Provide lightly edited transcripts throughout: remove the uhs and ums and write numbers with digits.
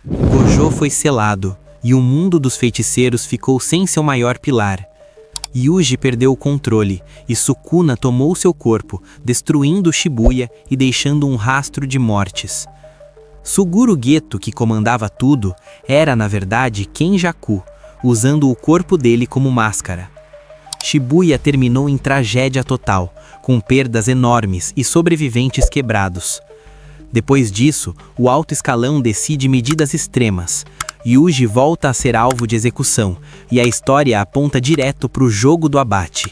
Gojo foi selado, e o mundo dos feiticeiros ficou sem seu maior pilar. Yuji perdeu o controle, e Sukuna tomou seu corpo, destruindo Shibuya e deixando um rastro de mortes. Suguru Geto, que comandava tudo, era na verdade Kenjaku, usando o corpo dele como máscara. Shibuya terminou em tragédia total, com perdas enormes e sobreviventes quebrados. Depois disso, o alto escalão decide medidas extremas. Yuji volta a ser alvo de execução, e a história aponta direto para o jogo do abate.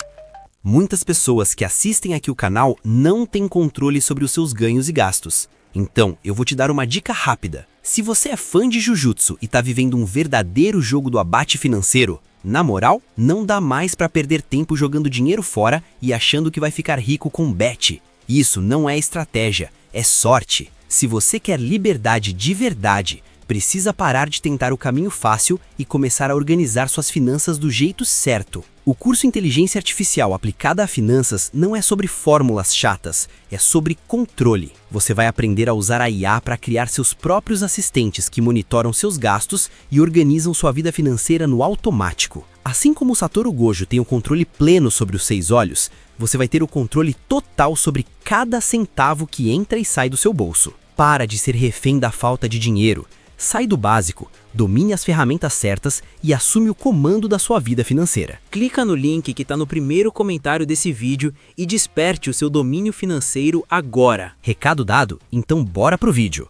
Muitas pessoas que assistem aqui o canal não têm controle sobre os seus ganhos e gastos. Então, eu vou te dar uma dica rápida. Se você é fã de Jujutsu e tá vivendo um verdadeiro jogo do abate financeiro, na moral, não dá mais para perder tempo jogando dinheiro fora e achando que vai ficar rico com bet. Isso não é estratégia, é sorte. Se você quer liberdade de verdade, precisa parar de tentar o caminho fácil e começar a organizar suas finanças do jeito certo. O curso Inteligência Artificial aplicada a finanças não é sobre fórmulas chatas, é sobre controle. Você vai aprender a usar a IA para criar seus próprios assistentes que monitoram seus gastos e organizam sua vida financeira no automático. Assim como o Satoru Gojo tem o controle pleno sobre os 6 olhos, você vai ter o controle total sobre cada centavo que entra e sai do seu bolso. Para de ser refém da falta de dinheiro. Sai do básico, domine as ferramentas certas e assume o comando da sua vida financeira. Clica no link que está no primeiro comentário desse vídeo e desperte o seu domínio financeiro agora. Recado dado? Então bora pro vídeo.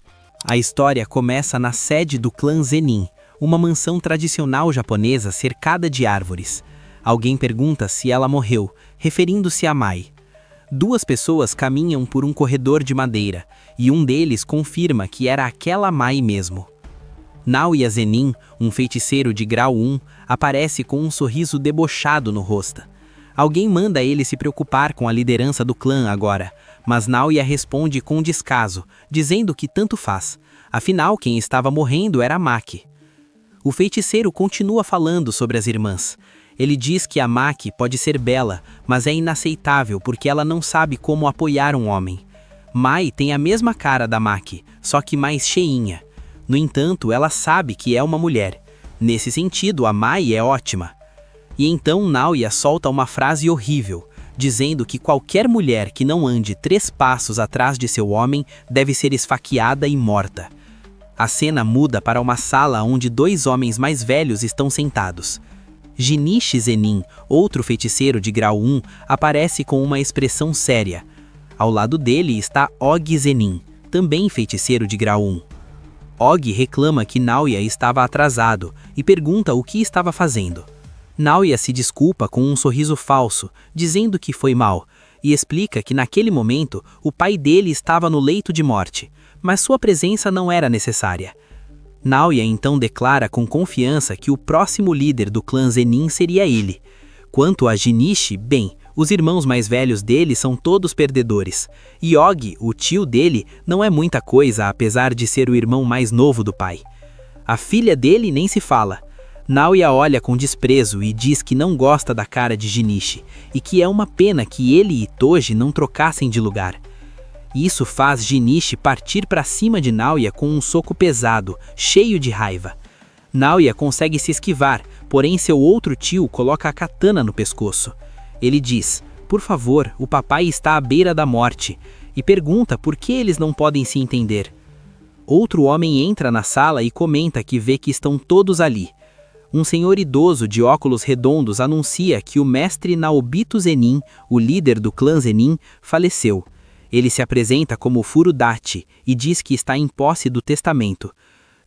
A história começa na sede do clã Zenin, uma mansão tradicional japonesa cercada de árvores. Alguém pergunta se ela morreu, referindo-se a Mai. 2 pessoas caminham por um corredor de madeira, e um deles confirma que era aquela Mai mesmo. Naoya Zenin, um feiticeiro de grau 1, aparece com um sorriso debochado no rosto. Alguém manda ele se preocupar com a liderança do clã agora, mas Naoya responde com descaso, dizendo que tanto faz. Afinal, quem estava morrendo era Maki. O feiticeiro continua falando sobre as irmãs. Ele diz que a Maki pode ser bela, mas é inaceitável porque ela não sabe como apoiar um homem. Mai tem a mesma cara da Maki, só que mais cheinha. No entanto, ela sabe que é uma mulher. Nesse sentido, a Mai é ótima. E então Naoya solta uma frase horrível, dizendo que qualquer mulher que não ande 3 passos atrás de seu homem deve ser esfaqueada e morta. A cena muda para uma sala onde 2 homens mais velhos estão sentados. Jinichi Zenin, outro feiticeiro de grau 1, aparece com uma expressão séria. Ao lado dele está Og Zenin, também feiticeiro de grau 1. Og reclama que Naoya estava atrasado e pergunta o que estava fazendo. Naoya se desculpa com um sorriso falso, dizendo que foi mal, e explica que naquele momento o pai dele estava no leito de morte, mas sua presença não era necessária. Naoya então declara com confiança que o próximo líder do clã Zenin seria ele. Quanto a Jinichi, bem, os irmãos mais velhos dele são todos perdedores. E Og, o tio dele, não é muita coisa apesar de ser o irmão mais novo do pai. A filha dele nem se fala. Naoya olha com desprezo e diz que não gosta da cara de Jinichi e que é uma pena que ele e Toji não trocassem de lugar. Isso faz Jinichi partir para cima de Naoya com um soco pesado, cheio de raiva. Naoya consegue se esquivar, porém seu outro tio coloca a katana no pescoço. Ele diz, por favor, o papai está à beira da morte, e pergunta por que eles não podem se entender. Outro homem entra na sala e comenta que vê que estão todos ali. Um senhor idoso de óculos redondos anuncia que o mestre Naobito Zenin, o líder do clã Zenin, faleceu. Ele se apresenta como Furudachi e diz que está em posse do testamento.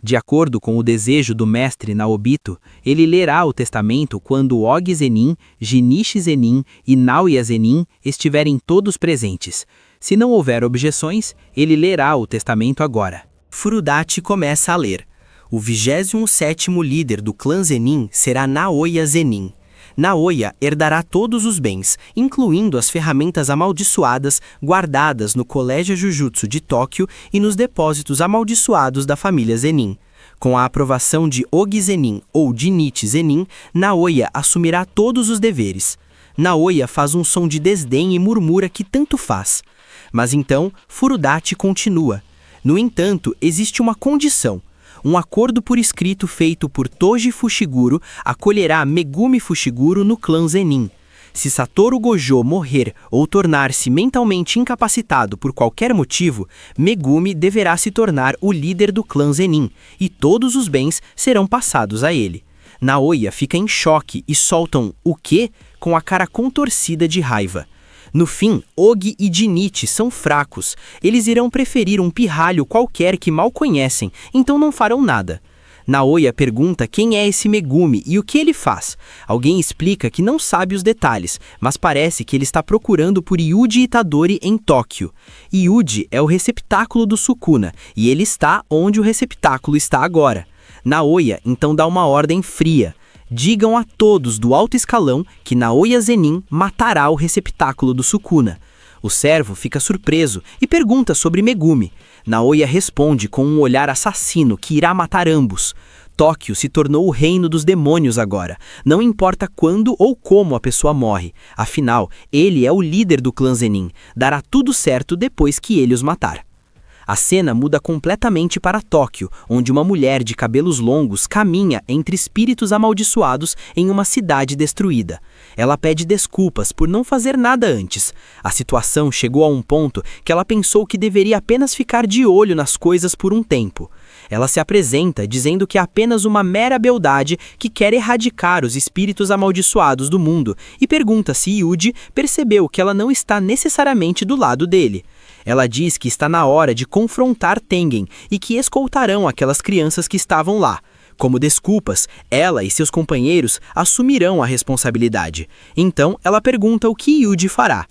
De acordo com o desejo do mestre Naobito, ele lerá o testamento quando Og Zenin, Jinichi Zenin e Naoya Zenin estiverem todos presentes. Se não houver objeções, ele lerá o testamento agora. Furudachi começa a ler. O 27º líder do clã Zenin será Naoya Zenin. Naoya herdará todos os bens, incluindo as ferramentas amaldiçoadas guardadas no Colégio Jujutsu de Tóquio e nos depósitos amaldiçoados da família Zenin. Com a aprovação de Og Zenin ou Jinichi Zenin, Naoya assumirá todos os deveres. Naoya faz um som de desdém e murmura que tanto faz. Mas então, Furudate continua. No entanto, existe uma condição. Um acordo por escrito feito por Toji Fushiguro acolherá Megumi Fushiguro no clã Zenin. Se Satoru Gojo morrer ou tornar-se mentalmente incapacitado por qualquer motivo, Megumi deverá se tornar o líder do clã Zenin, e todos os bens serão passados a ele. Naoya fica em choque e soltam "o quê?" com a cara contorcida de raiva. No fim, Ogi e Jinichi são fracos. Eles irão preferir um pirralho qualquer que mal conhecem, então não farão nada. Naoya pergunta quem é esse Megumi e o que ele faz. Alguém explica que não sabe os detalhes, mas parece que ele está procurando por Yuji Itadori em Tóquio. Yuji é o receptáculo do Sukuna, e ele está onde o receptáculo está agora. Naoya então dá uma ordem fria. Digam a todos do alto escalão que Naoya Zenin matará o receptáculo do Sukuna. O servo fica surpreso e pergunta sobre Megumi. Naoya responde com um olhar assassino que irá matar ambos. Tóquio se tornou o reino dos demônios agora. Não importa quando ou como a pessoa morre. Afinal, ele é o líder do clã Zenin. Dará tudo certo depois que ele os matar. A cena muda completamente para Tóquio, onde uma mulher de cabelos longos caminha entre espíritos amaldiçoados em uma cidade destruída. Ela pede desculpas por não fazer nada antes. A situação chegou a um ponto que ela pensou que deveria apenas ficar de olho nas coisas por um tempo. Ela se apresenta dizendo que é apenas uma mera beldade que quer erradicar os espíritos amaldiçoados do mundo e pergunta se Yuji percebeu que ela não está necessariamente do lado dele. Ela diz que está na hora de confrontar Tengen e que escoltarão aquelas crianças que estavam lá. Como desculpas, ela e seus companheiros assumirão a responsabilidade. Então, ela pergunta o que Yuji fará.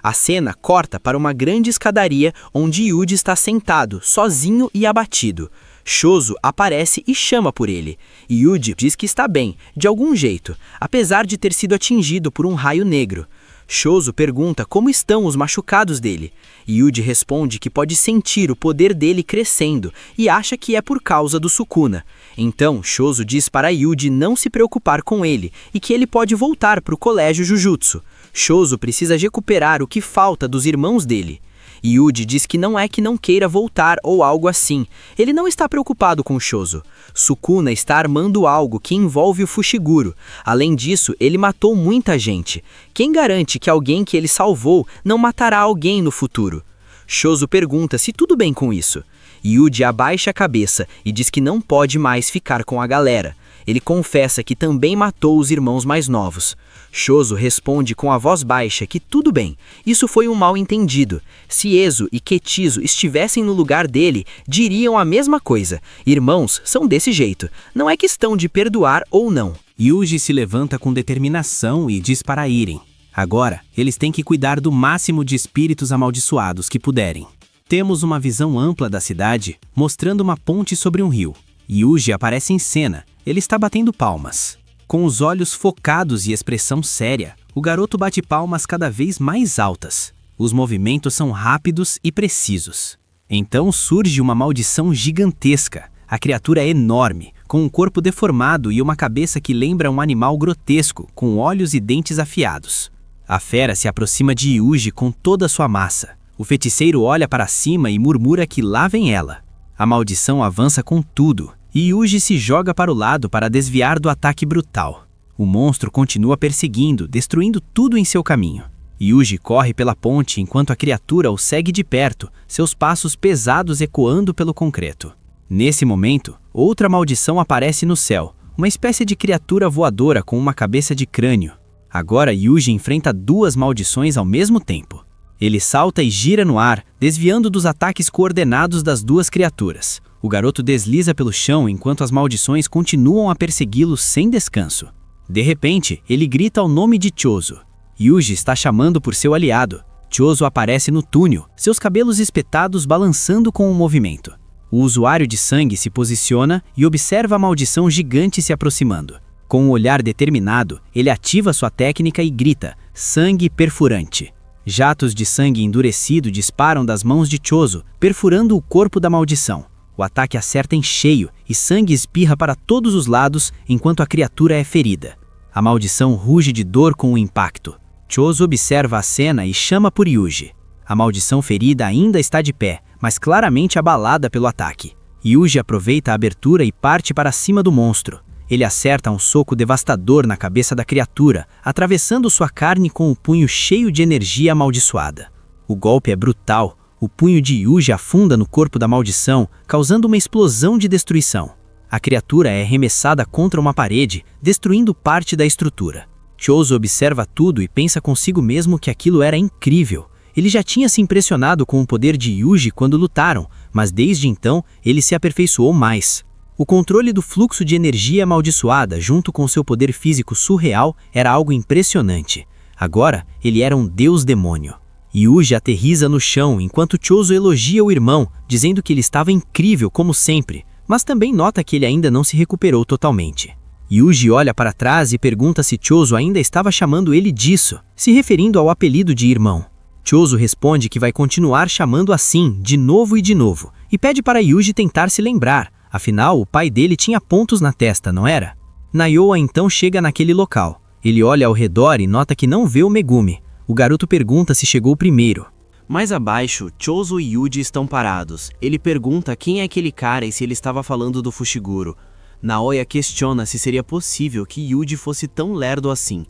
A cena corta para uma grande escadaria onde Yuji está sentado, sozinho e abatido. Shozo aparece e chama por ele. Yuji diz que está bem, de algum jeito, apesar de ter sido atingido por um raio negro. Shozo pergunta como estão os machucados dele. Yuji responde que pode sentir o poder dele crescendo e acha que é por causa do Sukuna. Então, Shozo diz para Yuji não se preocupar com ele e que ele pode voltar para o colégio Jujutsu. Shozo precisa recuperar o que falta dos irmãos dele. Yuji diz que não é que não queira voltar ou algo assim. Ele não está preocupado com Shozo. Sukuna está armando algo que envolve o Fushiguro. Além disso, ele matou muita gente. Quem garante que alguém que ele salvou não matará alguém no futuro? Shozo pergunta se tudo bem com isso. Yuji abaixa a cabeça e diz que não pode mais ficar com a galera. Ele confessa que também matou os irmãos mais novos. Shozo responde com a voz baixa que tudo bem, isso foi um mal-entendido. Se Ezo e Ketizo estivessem no lugar dele, diriam a mesma coisa. Irmãos são desse jeito, não é questão de perdoar ou não. Yuji se levanta com determinação e diz para irem. Agora, eles têm que cuidar do máximo de espíritos amaldiçoados que puderem. Temos uma visão ampla da cidade, mostrando uma ponte sobre um rio. Yuji aparece em cena. Ele está batendo palmas. Com os olhos focados e expressão séria, o garoto bate palmas cada vez mais altas. Os movimentos são rápidos e precisos. Então surge uma maldição gigantesca. A criatura é enorme, com um corpo deformado e uma cabeça que lembra um animal grotesco, com olhos e dentes afiados. A fera se aproxima de Yuji com toda a sua massa. O feiticeiro olha para cima e murmura que lá vem ela. A maldição avança com tudo. E Yuji se joga para o lado para desviar do ataque brutal. O monstro continua perseguindo, destruindo tudo em seu caminho. Yuji corre pela ponte enquanto a criatura o segue de perto, seus passos pesados ecoando pelo concreto. Nesse momento, outra maldição aparece no céu, uma espécie de criatura voadora com uma cabeça de crânio. Agora Yuji enfrenta duas maldições ao mesmo tempo. Ele salta e gira no ar, desviando dos ataques coordenados das duas criaturas. O garoto desliza pelo chão enquanto as maldições continuam a persegui-lo sem descanso. De repente, ele grita o nome de Chozo. Yuji está chamando por seu aliado. Chozo aparece no túnel, seus cabelos espetados balançando com o movimento. O usuário de sangue se posiciona e observa a maldição gigante se aproximando. Com um olhar determinado, ele ativa sua técnica e grita, sangue perfurante. Jatos de sangue endurecido disparam das mãos de Chozo, perfurando o corpo da maldição. O ataque acerta em cheio e sangue espirra para todos os lados enquanto a criatura é ferida. A maldição ruge de dor com o impacto. Chozo observa a cena e chama por Yuji. A maldição ferida ainda está de pé, mas claramente abalada pelo ataque. Yuji aproveita a abertura e parte para cima do monstro. Ele acerta um soco devastador na cabeça da criatura, atravessando sua carne com o punho cheio de energia amaldiçoada. O golpe é brutal. O punho de Yuji afunda no corpo da maldição, causando uma explosão de destruição. A criatura é arremessada contra uma parede, destruindo parte da estrutura. Chozo observa tudo e pensa consigo mesmo que aquilo era incrível. Ele já tinha se impressionado com o poder de Yuji quando lutaram, mas desde então ele se aperfeiçoou mais. O controle do fluxo de energia amaldiçoada junto com seu poder físico surreal era algo impressionante. Agora ele era um deus-demônio. Yuji aterriza no chão enquanto Chozo elogia o irmão, dizendo que ele estava incrível como sempre, mas também nota que ele ainda não se recuperou totalmente. Yuji olha para trás e pergunta se Chozo ainda estava chamando ele disso, se referindo ao apelido de irmão. Chozo responde que vai continuar chamando assim, de novo, e pede para Yuji tentar se lembrar, afinal o pai dele tinha pontos na testa, não era? Naoya então chega naquele local. Ele olha ao redor e nota que não vê o Megumi. O garoto pergunta se chegou primeiro. Mais abaixo, Chozo e Yuji estão parados. Ele pergunta quem é aquele cara e se ele estava falando do Fushiguro. Naoya questiona se seria possível que Yuji fosse tão lerdo assim.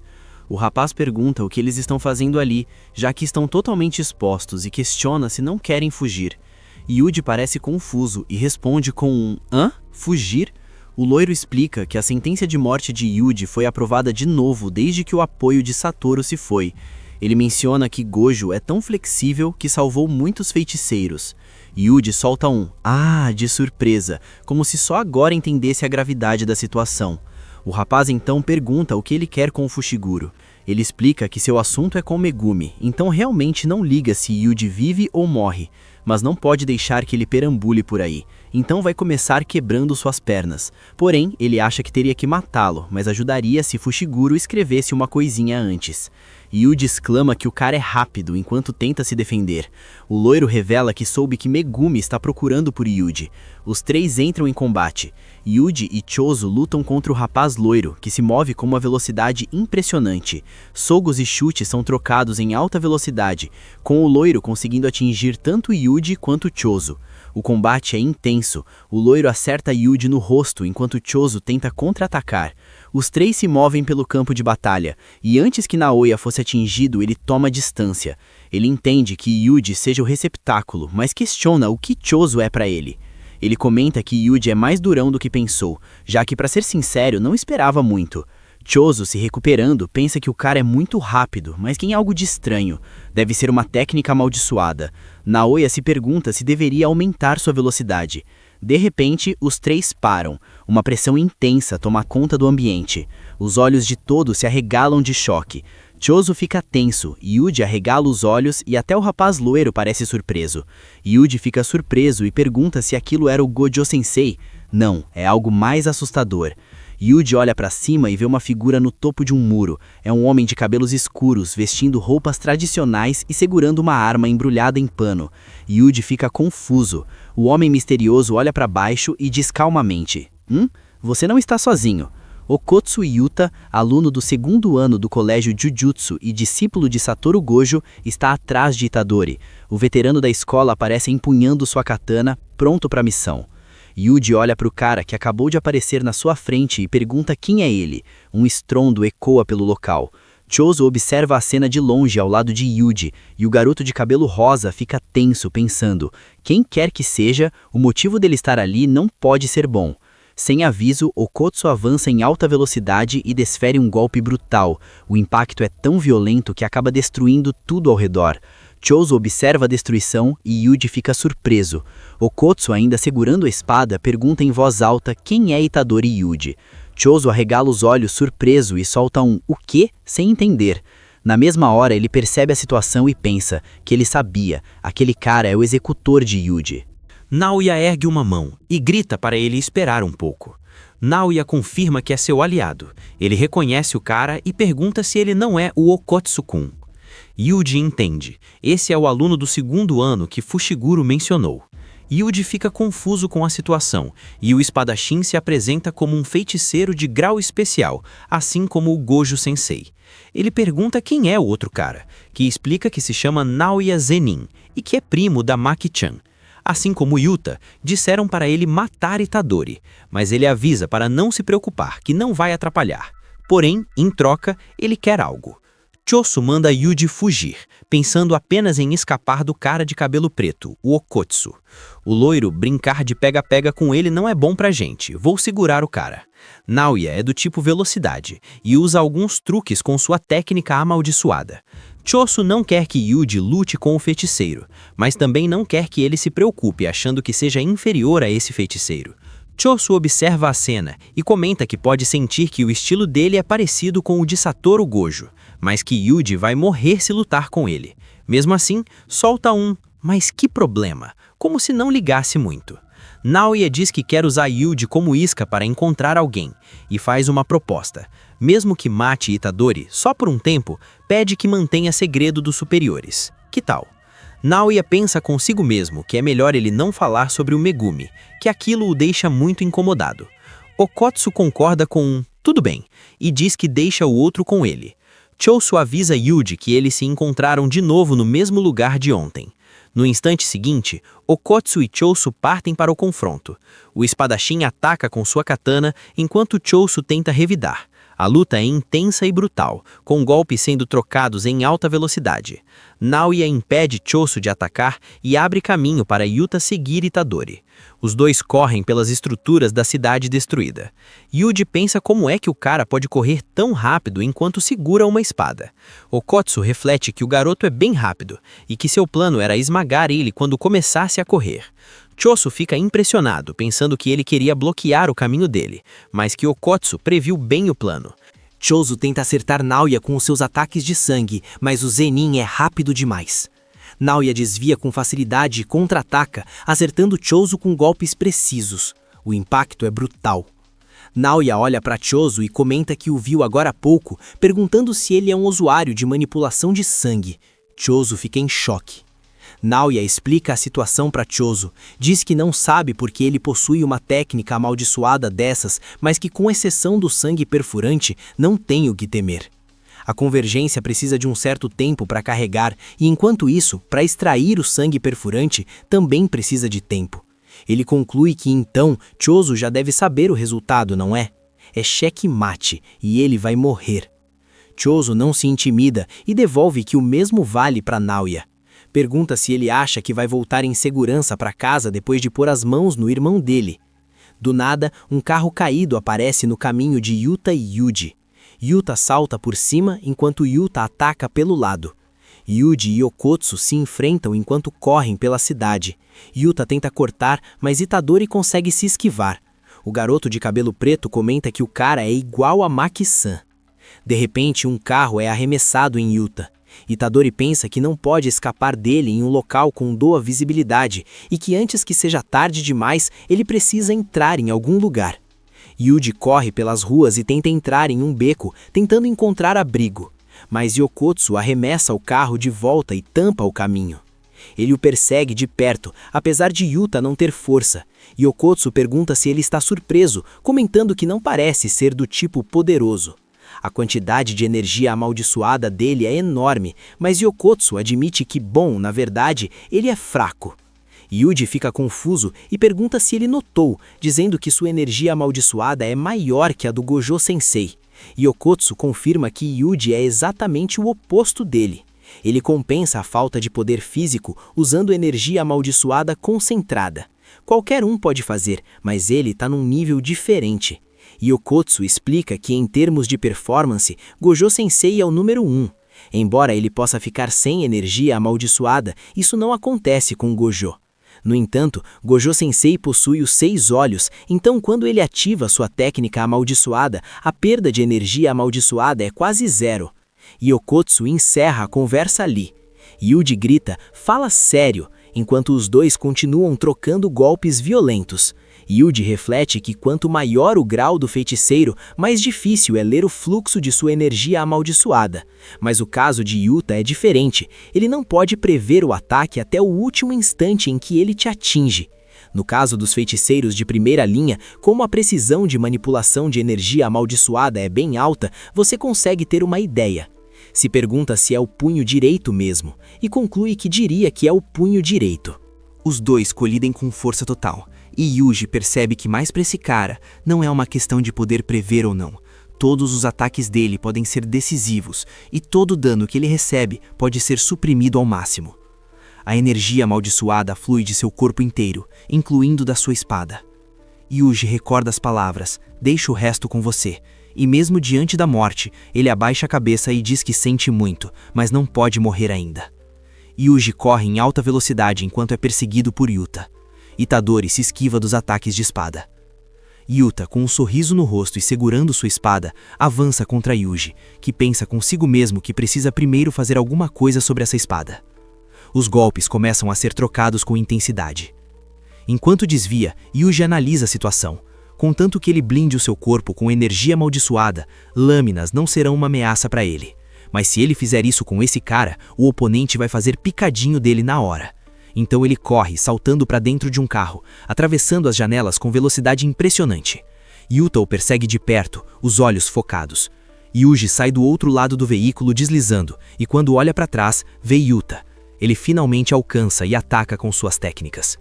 O rapaz pergunta o que eles estão fazendo ali, já que estão totalmente expostos, e questiona se não querem fugir. Yuji parece confuso e responde com um "hã? Fugir?" O loiro explica que a sentença de morte de Yuji foi aprovada de novo desde que o apoio de Satoru se foi. Ele menciona que Gojo é tão flexível que salvou muitos feiticeiros. Yuji solta um "ah" de surpresa, como se só agora entendesse a gravidade da situação. O rapaz então pergunta o que ele quer com o Fushiguro. Ele explica que seu assunto é com Megumi, então realmente não liga se Yuji vive ou morre, mas não pode deixar que ele perambule por aí, então vai começar quebrando suas pernas. Porém, ele acha que teria que matá-lo, mas ajudaria se Fushiguro escrevesse uma coisinha antes. Yuji exclama que o cara é rápido enquanto tenta se defender. O loiro revela que soube que Megumi está procurando por Yuji. Os três entram em combate. Yuji e Chozo lutam contra o rapaz loiro, que se move com uma velocidade impressionante. Socos e chutes são trocados em alta velocidade, com o loiro conseguindo atingir tanto Yuji quanto Chozo. O combate é intenso. O loiro acerta Yuji no rosto enquanto Chozo tenta contra-atacar. Os três se movem pelo campo de batalha, e antes que Naoya fosse atingido, ele toma distância. Ele entende que Yuji seja o receptáculo, mas questiona o que Chozo é para ele. Ele comenta que Yuji é mais durão do que pensou, já que, para ser sincero, não esperava muito. Chozo, se recuperando, pensa que o cara é muito rápido, mas tem algo de estranho. Deve ser uma técnica amaldiçoada. Naoya se pergunta se deveria aumentar sua velocidade. De repente, os três param. Uma pressão intensa toma conta do ambiente. Os olhos de todos se arregalam de choque. Chozo fica tenso, Yuji arregala os olhos e até o rapaz loiro parece surpreso. Yuji fica surpreso e pergunta se aquilo era o Gojo-sensei. Não, é algo mais assustador. Yuji olha para cima e vê uma figura no topo de um muro. É um homem de cabelos escuros, vestindo roupas tradicionais e segurando uma arma embrulhada em pano. Yuji fica confuso. O homem misterioso olha para baixo e diz calmamente: Você não está sozinho. Okotsu Yuta, aluno do 2º ano do colégio Jujutsu e discípulo de Satoru Gojo, está atrás de Itadori. O veterano da escola aparece empunhando sua katana, pronto para a missão. Yuji olha para o cara que acabou de aparecer na sua frente e pergunta quem é ele. Um estrondo ecoa pelo local. Chozo observa a cena de longe ao lado de Yuji, e o garoto de cabelo rosa fica tenso pensando: quem quer que seja, o motivo dele estar ali não pode ser bom. Sem aviso, Okotsu avança em alta velocidade e desfere um golpe brutal. O impacto é tão violento que acaba destruindo tudo ao redor. Chozo observa a destruição e Yuji fica surpreso. Okotsu, ainda segurando a espada, pergunta em voz alta quem é Itadori Yuji. Chozo arregala os olhos surpreso e solta um "o quê?" sem entender. Na mesma hora, ele percebe a situação e pensa que ele sabia, aquele cara é o executor de Yuji. Naoya ergue uma mão e grita para ele esperar um pouco. Naoya confirma que é seu aliado. Ele reconhece o cara e pergunta se ele não é o Okotsu-kun. Yuji entende. Esse é o aluno do 2º ano que Fushiguro mencionou. Yuji fica confuso com a situação, e o espadachim se apresenta como um feiticeiro de grau especial, assim como o Gojo Sensei. Ele pergunta quem é o outro cara, que explica que se chama Naoya Zenin, e que é primo da Maki-chan. Assim como Yuta, disseram para ele matar Itadori, mas ele avisa para não se preocupar, que não vai atrapalhar. Porém, em troca, ele quer algo. Choso manda Yuji fugir, pensando apenas em escapar do cara de cabelo preto, o Okotsu. O loiro brincar de pega-pega com ele não é bom pra gente, vou segurar o cara. Naoya é do tipo velocidade, e usa alguns truques com sua técnica amaldiçoada. Choso não quer que Yuji lute com o feiticeiro, mas também não quer que ele se preocupe achando que seja inferior a esse feiticeiro. Choso observa a cena e comenta que pode sentir que o estilo dele é parecido com o de Satoru Gojo, mas que Yuji vai morrer se lutar com ele. Mesmo assim, solta mas que problema, como se não ligasse muito. Naoya diz que quer usar Yuji como isca para encontrar alguém, e faz uma proposta. Mesmo que mate Itadori, só por um tempo, pede que mantenha segredo dos superiores. Que tal? Naoya pensa consigo mesmo que é melhor ele não falar sobre o Megumi, que aquilo o deixa muito incomodado. Okotsu concorda com tudo bem, e diz que deixa o outro com ele. Choso avisa Yuji que eles se encontraram de novo no mesmo lugar de ontem. No instante seguinte, Okotsu e Choso partem para o confronto. O espadachim ataca com sua katana, enquanto Choso tenta revidar. A luta é intensa e brutal, com golpes sendo trocados em alta velocidade. Naoya impede Choso de atacar e abre caminho para Yuta seguir Itadori. Os dois correm pelas estruturas da cidade destruída. Yuji pensa como é que o cara pode correr tão rápido enquanto segura uma espada. Okotsu reflete que o garoto é bem rápido e que seu plano era esmagar ele quando começasse a correr. Choso fica impressionado, pensando que ele queria bloquear o caminho dele, mas que Okotsu previu bem o plano. Choso tenta acertar Naoya com os seus ataques de sangue, mas o Zenin é rápido demais. Naoya desvia com facilidade e contra-ataca, acertando Choso com golpes precisos. O impacto é brutal. Naoya olha para Choso e comenta que o viu agora há pouco, perguntando se ele é um usuário de manipulação de sangue. Choso fica em choque. Naoya explica a situação para Choso, diz que não sabe porque ele possui uma técnica amaldiçoada dessas, mas que com exceção do sangue perfurante, não tem o que temer. A convergência precisa de um certo tempo para carregar e enquanto isso, para extrair o sangue perfurante, também precisa de tempo. Ele conclui que então Choso já deve saber o resultado, não é? É checkmate e ele vai morrer. Choso não se intimida e devolve que o mesmo vale para Naoya. Pergunta se ele acha que vai voltar em segurança para casa depois de pôr as mãos no irmão dele. Do nada, um carro caído aparece no caminho de Yuta e Yuji. Yuta salta por cima enquanto Yuta ataca pelo lado. Yuji e Okotsu se enfrentam enquanto correm pela cidade. Yuta tenta cortar, mas Itadori consegue se esquivar. O garoto de cabelo preto comenta que o cara é igual a Maki-san. De repente, um carro é arremessado em Yuta. Itadori pensa que não pode escapar dele em um local com boa visibilidade e que antes que seja tarde demais, ele precisa entrar em algum lugar. Yuji corre pelas ruas e tenta entrar em um beco, tentando encontrar abrigo. Mas Okotsu arremessa o carro de volta e tampa o caminho. Ele o persegue de perto, apesar de Yuta não ter força. Okotsu pergunta se ele está surpreso, comentando que não parece ser do tipo poderoso. A quantidade de energia amaldiçoada dele é enorme, mas Okotsu admite que, na verdade, ele é fraco. Yuji fica confuso e pergunta se ele notou, dizendo que sua energia amaldiçoada é maior que a do Gojo Sensei. Okotsu confirma que Yuji é exatamente o oposto dele. Ele compensa a falta de poder físico usando energia amaldiçoada concentrada. Qualquer um pode fazer, mas ele está num nível diferente. Okotsu explica que em termos de performance, Gojo Sensei é o número 1. Embora ele possa ficar sem energia amaldiçoada, isso não acontece com Gojo. No entanto, Gojo Sensei possui os 6 olhos, então quando ele ativa sua técnica amaldiçoada, a perda de energia amaldiçoada é quase zero. Okotsu encerra a conversa ali. Yuji grita, fala sério, enquanto os dois continuam trocando golpes violentos. Yuji reflete que quanto maior o grau do feiticeiro, mais difícil é ler o fluxo de sua energia amaldiçoada. Mas o caso de Yuta é diferente, ele não pode prever o ataque até o último instante em que ele te atinge. No caso dos feiticeiros de primeira linha, como a precisão de manipulação de energia amaldiçoada é bem alta, você consegue ter uma ideia. Se pergunta se é o punho direito mesmo, e conclui que diria que é o punho direito. Os dois colidem com força total, e Yuji percebe que mais para esse cara não é uma questão de poder prever ou não. Todos os ataques dele podem ser decisivos, e todo o dano que ele recebe pode ser suprimido ao máximo. A energia amaldiçoada flui de seu corpo inteiro, incluindo da sua espada. Yuji recorda as palavras, deixa o resto com você, e mesmo diante da morte, ele abaixa a cabeça e diz que sente muito, mas não pode morrer ainda. Yuji corre em alta velocidade enquanto é perseguido por Yuta. Itadori se esquiva dos ataques de espada. Yuta, com um sorriso no rosto e segurando sua espada, avança contra Yuji, que pensa consigo mesmo que precisa primeiro fazer alguma coisa sobre essa espada. Os golpes começam a ser trocados com intensidade. Enquanto desvia, Yuji analisa a situação. Contanto que ele blinde o seu corpo com energia amaldiçoada, lâminas não serão uma ameaça para ele. Mas se ele fizer isso com esse cara, o oponente vai fazer picadinho dele na hora. Então ele corre, saltando para dentro de um carro, atravessando as janelas com velocidade impressionante. Yuta o persegue de perto, os olhos focados. Yuji sai do outro lado do veículo deslizando, e quando olha para trás, vê Yuta. Ele finalmente alcança e ataca com suas técnicas.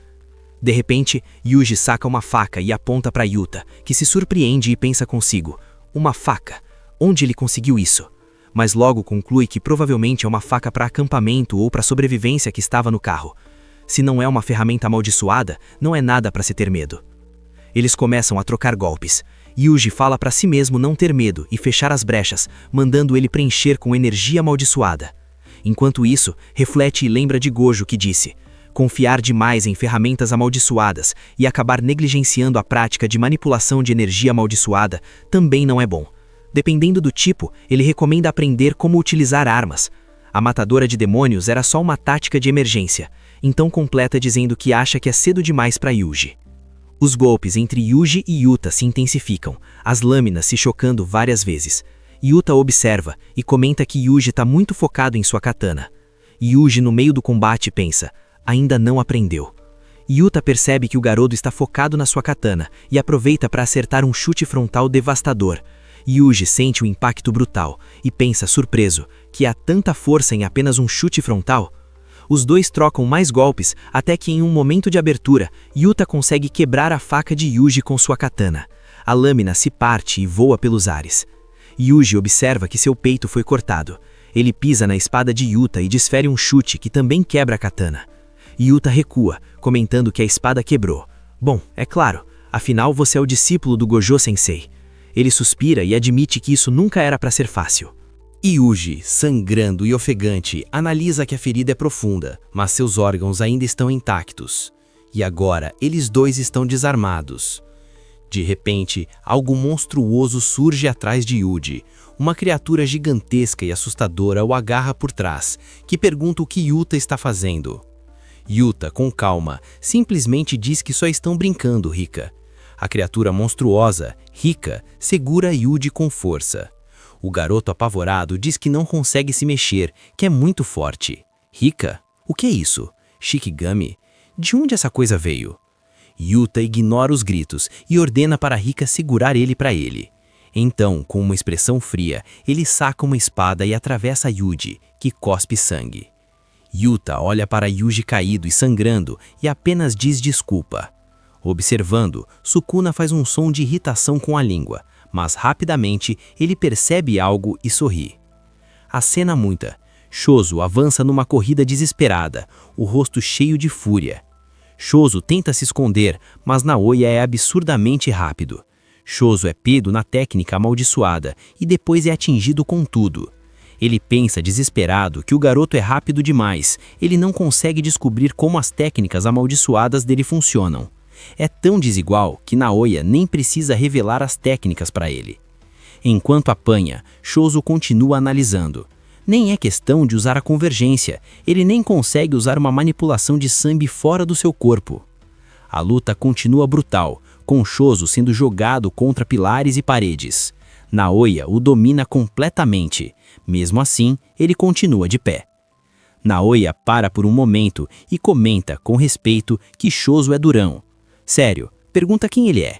De repente, Yuji saca uma faca e aponta para Yuta, que se surpreende e pensa consigo: uma faca? Onde ele conseguiu isso? Mas logo conclui que provavelmente é uma faca para acampamento ou para sobrevivência que estava no carro. Se não é uma ferramenta amaldiçoada, não é nada para se ter medo. Eles começam a trocar golpes. Yuji fala para si mesmo não ter medo e fechar as brechas, mandando ele preencher com energia amaldiçoada. Enquanto isso, reflete e lembra de Gojo que disse: confiar demais em ferramentas amaldiçoadas e acabar negligenciando a prática de manipulação de energia amaldiçoada também não é bom. Dependendo do tipo, ele recomenda aprender como utilizar armas. A matadora de demônios era só uma tática de emergência, então completa dizendo que acha que é cedo demais para Yuji. Os golpes entre Yuji e Yuta se intensificam, as lâminas se chocando várias vezes. Yuta observa e comenta que Yuji está muito focado em sua katana. Yuji, no meio do combate, pensa: ainda não aprendeu. Yuta percebe que o garoto está focado na sua katana e aproveita para acertar um chute frontal devastador. Yuji sente o impacto brutal e pensa, surpreso, que há tanta força em apenas um chute frontal. Os dois trocam mais golpes até que em um momento de abertura, Yuta consegue quebrar a faca de Yuji com sua katana. A lâmina se parte e voa pelos ares. Yuji observa que seu peito foi cortado. Ele pisa na espada de Yuta e desfere um chute que também quebra a katana. Yuta recua, comentando que a espada quebrou. Bom, é claro, afinal você é o discípulo do Gojo Sensei. Ele suspira e admite que isso nunca era para ser fácil. Yuji, sangrando e ofegante, analisa que a ferida é profunda, mas seus órgãos ainda estão intactos. E agora, eles dois estão desarmados. De repente, algo monstruoso surge atrás de Yuji. Uma criatura gigantesca e assustadora o agarra por trás, que pergunta o que Yuta está fazendo. Yuta, com calma, simplesmente diz que só estão brincando, Rika. A criatura monstruosa, Rika, segura Yuji com força. O garoto apavorado diz que não consegue se mexer, que é muito forte. Rika? O que é isso? Shikigami? De onde essa coisa veio? Yuta ignora os gritos e ordena para Rika segurar ele para ele. Então, com uma expressão fria, ele saca uma espada e atravessa Yuji, que cospe sangue. Yuta olha para Yuji caído e sangrando e apenas diz desculpa. Observando, Sukuna faz um som de irritação com a língua, mas rapidamente ele percebe algo e sorri. A cena muda. Shozo avança numa corrida desesperada, o rosto cheio de fúria. Shozo tenta se esconder, mas Naoya é absurdamente rápido. Shozo é pego na técnica amaldiçoada e depois é atingido com tudo. Ele pensa desesperado que o garoto é rápido demais, ele não consegue descobrir como as técnicas amaldiçoadas dele funcionam. É tão desigual que Naoya nem precisa revelar as técnicas para ele. Enquanto apanha, Shozo continua analisando. Nem é questão de usar a convergência, ele nem consegue usar uma manipulação de sangue fora do seu corpo. A luta continua brutal, com Shoso sendo jogado contra pilares e paredes. Naoya o domina completamente. Mesmo assim, ele continua de pé. Naoya para por um momento e comenta com respeito que Shoso é durão. Sério, pergunta quem ele é.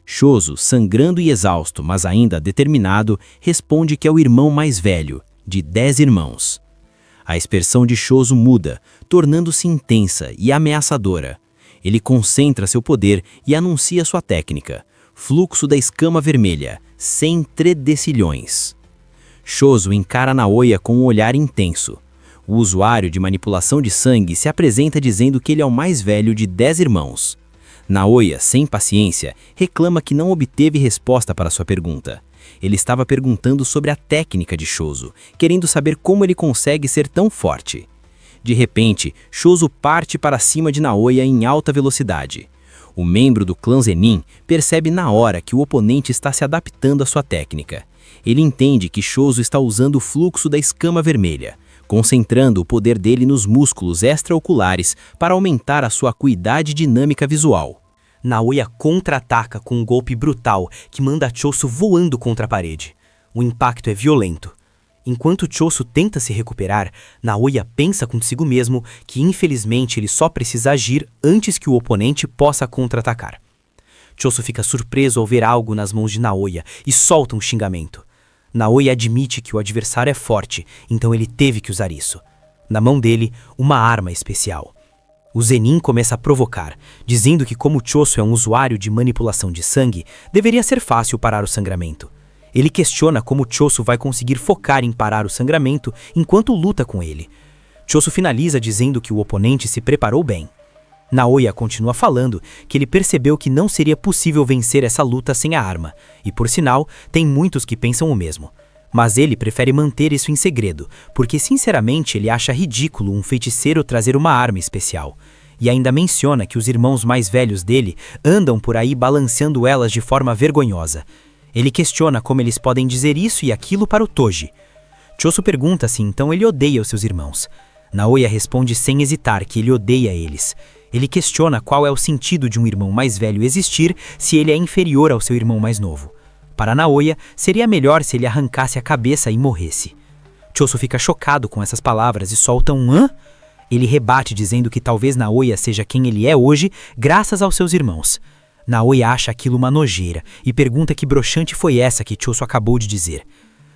Shoso, sangrando e exausto, mas ainda determinado, responde que é o irmão mais velho, de 10 irmãos. A expressão de Shoso muda, tornando-se intensa e ameaçadora. Ele concentra seu poder e anuncia sua técnica, fluxo da escama vermelha, sem tredecilhões. Shoso encara Naoya com um olhar intenso. O usuário de manipulação de sangue se apresenta dizendo que ele é o mais velho de 10 irmãos. Naoya, sem paciência, reclama que não obteve resposta para sua pergunta. Ele estava perguntando sobre a técnica de Shoso, querendo saber como ele consegue ser tão forte. De repente, Shoso parte para cima de Naoya em alta velocidade. O membro do clã Zenin percebe na hora que o oponente está se adaptando à sua técnica. Ele entende que Shoso está usando o fluxo da escama vermelha, concentrando o poder dele nos músculos extraoculares para aumentar a sua acuidade dinâmica visual. Naoya contra-ataca com um golpe brutal que manda Choso voando contra a parede. O impacto é violento. Enquanto Choso tenta se recuperar, Naoya pensa consigo mesmo que infelizmente ele só precisa agir antes que o oponente possa contra-atacar. Choso fica surpreso ao ver algo nas mãos de Naoya e solta um xingamento. Naoya admite que o adversário é forte, então ele teve que usar isso. Na mão dele, uma arma especial. O Zenin começa a provocar, dizendo que como Choso é um usuário de manipulação de sangue, deveria ser fácil parar o sangramento. Ele questiona como Choso vai conseguir focar em parar o sangramento enquanto luta com ele. Choso finaliza dizendo que o oponente se preparou bem. Naoya continua falando que ele percebeu que não seria possível vencer essa luta sem a arma, e por sinal, tem muitos que pensam o mesmo. Mas ele prefere manter isso em segredo, porque sinceramente ele acha ridículo um feiticeiro trazer uma arma especial. E ainda menciona que os irmãos mais velhos dele andam por aí balanceando elas de forma vergonhosa. Ele questiona como eles podem dizer isso e aquilo para o Toji. Choso pergunta se então ele odeia os seus irmãos. Naoya responde sem hesitar que ele odeia eles. Ele questiona qual é o sentido de um irmão mais velho existir se ele é inferior ao seu irmão mais novo. Para Naoya, seria melhor se ele arrancasse a cabeça e morresse. Choso fica chocado com essas palavras e solta um "hã?". Ele rebate dizendo que talvez Naoya seja quem ele é hoje graças aos seus irmãos. Naoya acha aquilo uma nojeira e pergunta que broxante foi essa que Choso acabou de dizer.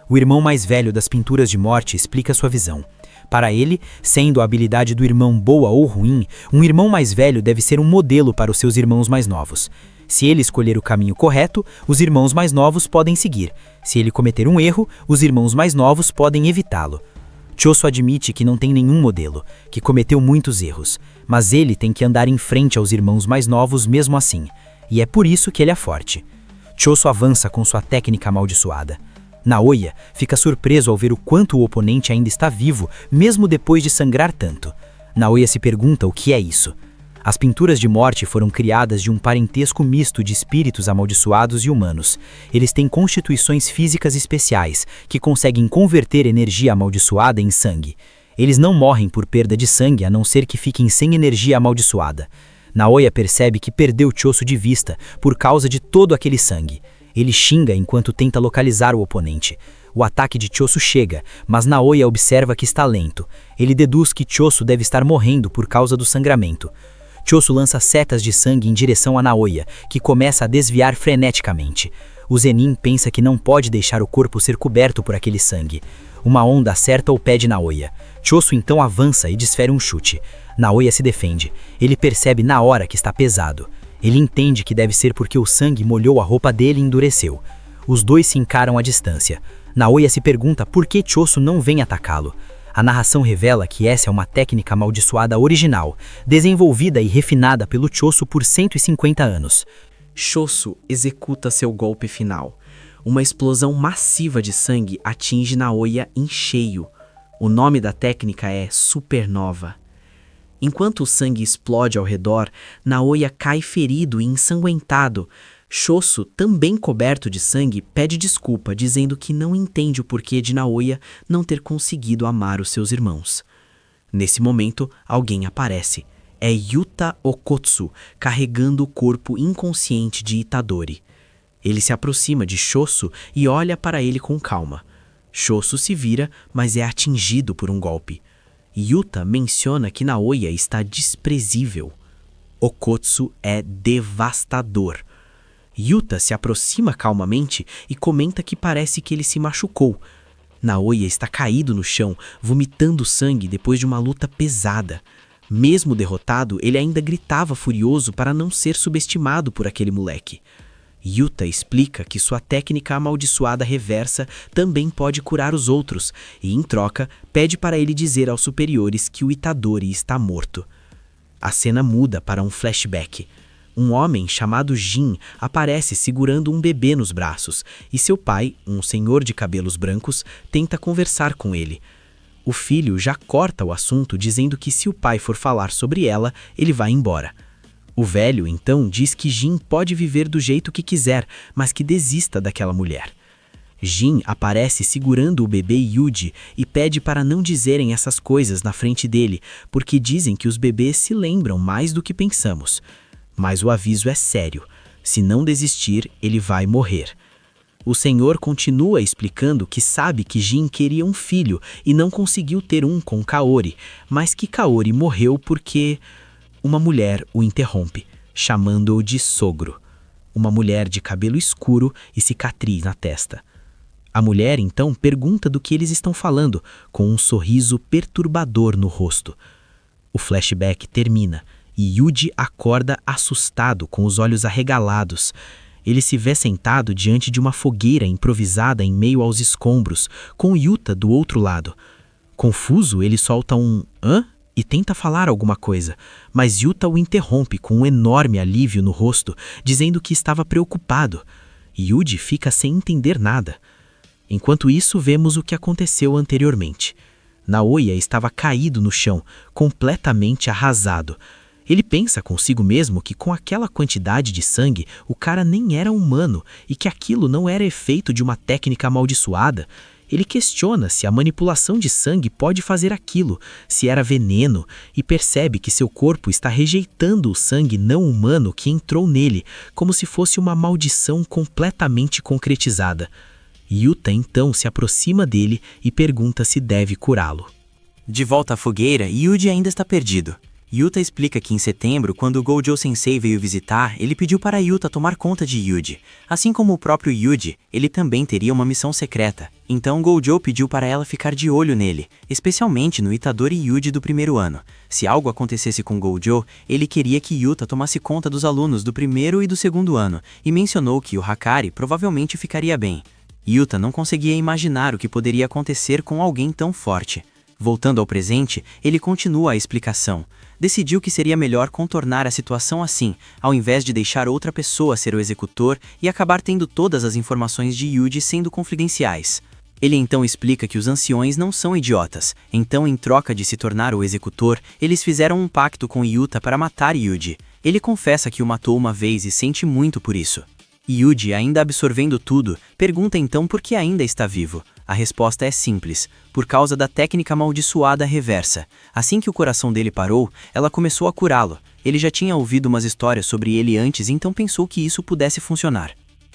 O irmão mais velho das pinturas de morte explica sua visão. Para ele, sendo a habilidade do irmão boa ou ruim, um irmão mais velho deve ser um modelo para os seus irmãos mais novos. Se ele escolher o caminho correto, os irmãos mais novos podem seguir. Se ele cometer um erro, os irmãos mais novos podem evitá-lo. Choso admite que não tem nenhum modelo, que cometeu muitos erros, mas ele tem que andar em frente aos irmãos mais novos mesmo assim, e é por isso que ele é forte. Choso avança com sua técnica amaldiçoada. Naoya fica surpreso ao ver o quanto o oponente ainda está vivo, mesmo depois de sangrar tanto. Naoya se pergunta o que é isso. As pinturas de morte foram criadas de um parentesco misto de espíritos amaldiçoados e humanos. Eles têm constituições físicas especiais, que conseguem converter energia amaldiçoada em sangue. Eles não morrem por perda de sangue, a não ser que fiquem sem energia amaldiçoada. Naoya percebe que perdeu Choso de vista por causa de todo aquele sangue. Ele xinga enquanto tenta localizar o oponente. O ataque de Choso chega, mas Naoya observa que está lento. Ele deduz que Choso deve estar morrendo por causa do sangramento. Choso lança setas de sangue em direção a Naoya, que começa a desviar freneticamente. O Zenin pensa que não pode deixar o corpo ser coberto por aquele sangue. Uma onda acerta o pé de Naoya. Choso então avança e desfere um chute. Naoya se defende. Ele percebe na hora que está pesado. Ele entende que deve ser porque o sangue molhou a roupa dele e endureceu. Os dois se encaram à distância. Naoya se pergunta por que Choso não vem atacá-lo. A narração revela que essa é uma técnica amaldiçoada original, desenvolvida e refinada pelo Choso por 150 anos. Choso executa seu golpe final. Uma explosão massiva de sangue atinge Naoya em cheio. O nome da técnica é Supernova. Enquanto o sangue explode ao redor, Naoya cai ferido e ensanguentado. Choso, também coberto de sangue, pede desculpa, dizendo que não entende o porquê de Naoya não ter conseguido amar os seus irmãos. Nesse momento, alguém aparece. É Yuta Okotsu, carregando o corpo inconsciente de Itadori. Ele se aproxima de Shoso e olha para ele com calma. Shoso se vira, mas é atingido por um golpe. Yuta menciona que Naoya está desprezível. Okotsu é devastador. Yuta se aproxima calmamente e comenta que parece que ele se machucou. Naoya está caído no chão, vomitando sangue depois de uma luta pesada. Mesmo derrotado, ele ainda gritava furioso para não ser subestimado por aquele moleque. Yuta explica que sua técnica amaldiçoada reversa também pode curar os outros e, em troca, pede para ele dizer aos superiores que o Itadori está morto. A cena muda para um flashback. Um homem chamado Jin aparece segurando um bebê nos braços e seu pai, um senhor de cabelos brancos, tenta conversar com ele. O filho já corta o assunto dizendo que se o pai for falar sobre ela, ele vai embora. O velho, então, diz que Jin pode viver do jeito que quiser, mas que desista daquela mulher. Jin aparece segurando o bebê Yuji e pede para não dizerem essas coisas na frente dele, porque dizem que os bebês se lembram mais do que pensamos. Mas o aviso é sério. Se não desistir, ele vai morrer. O senhor continua explicando que sabe que Jin queria um filho e não conseguiu ter um com Kaori, mas que Kaori morreu porque uma mulher o interrompe, chamando-o de sogro. Uma mulher de cabelo escuro e cicatriz na testa. A mulher, então, pergunta do que eles estão falando, com um sorriso perturbador no rosto. O flashback termina e Yuji acorda assustado, com os olhos arregalados. Ele se vê sentado diante de uma fogueira improvisada em meio aos escombros, com Yuta do outro lado. Confuso, ele solta um "hã?" e tenta falar alguma coisa, mas Yuta o interrompe com um enorme alívio no rosto, dizendo que estava preocupado. Yuji fica sem entender nada. Enquanto isso, vemos o que aconteceu anteriormente. Naoya estava caído no chão, completamente arrasado. Ele pensa consigo mesmo que com aquela quantidade de sangue, o cara nem era humano e que aquilo não era efeito de uma técnica amaldiçoada. Ele questiona se a manipulação de sangue pode fazer aquilo, se era veneno, e percebe que seu corpo está rejeitando o sangue não humano que entrou nele, como se fosse uma maldição completamente concretizada. Yuta então se aproxima dele e pergunta se deve curá-lo. De volta à fogueira, Yuji ainda está perdido. Yuta explica que em setembro, quando o Gojo Sensei veio visitar, ele pediu para Yuta tomar conta de Yuji. Assim como o próprio Yuji, ele também teria uma missão secreta. Então Gojo pediu para ela ficar de olho nele, especialmente no Itadori Yuji do primeiro ano. Se algo acontecesse com Gojo, ele queria que Yuta tomasse conta dos alunos do primeiro e do segundo ano, e mencionou que o Hakari provavelmente ficaria bem. Yuta não conseguia imaginar o que poderia acontecer com alguém tão forte. Voltando ao presente, ele continua a explicação. Decidiu que seria melhor contornar a situação assim, ao invés de deixar outra pessoa ser o executor e acabar tendo todas as informações de Yuji sendo confidenciais. Ele então explica que os anciões não são idiotas, então em troca de se tornar o executor, eles fizeram um pacto com Yuta para matar Yuji. Ele confessa que o matou uma vez e sente muito por isso. Yuji, ainda absorvendo tudo, pergunta então por que ainda está vivo. A resposta é simples, por causa da técnica amaldiçoada reversa. Assim que o coração dele parou, ela começou a curá-lo. Ele já tinha ouvido umas histórias sobre ele antes, então pensou que isso pudesse funcionar.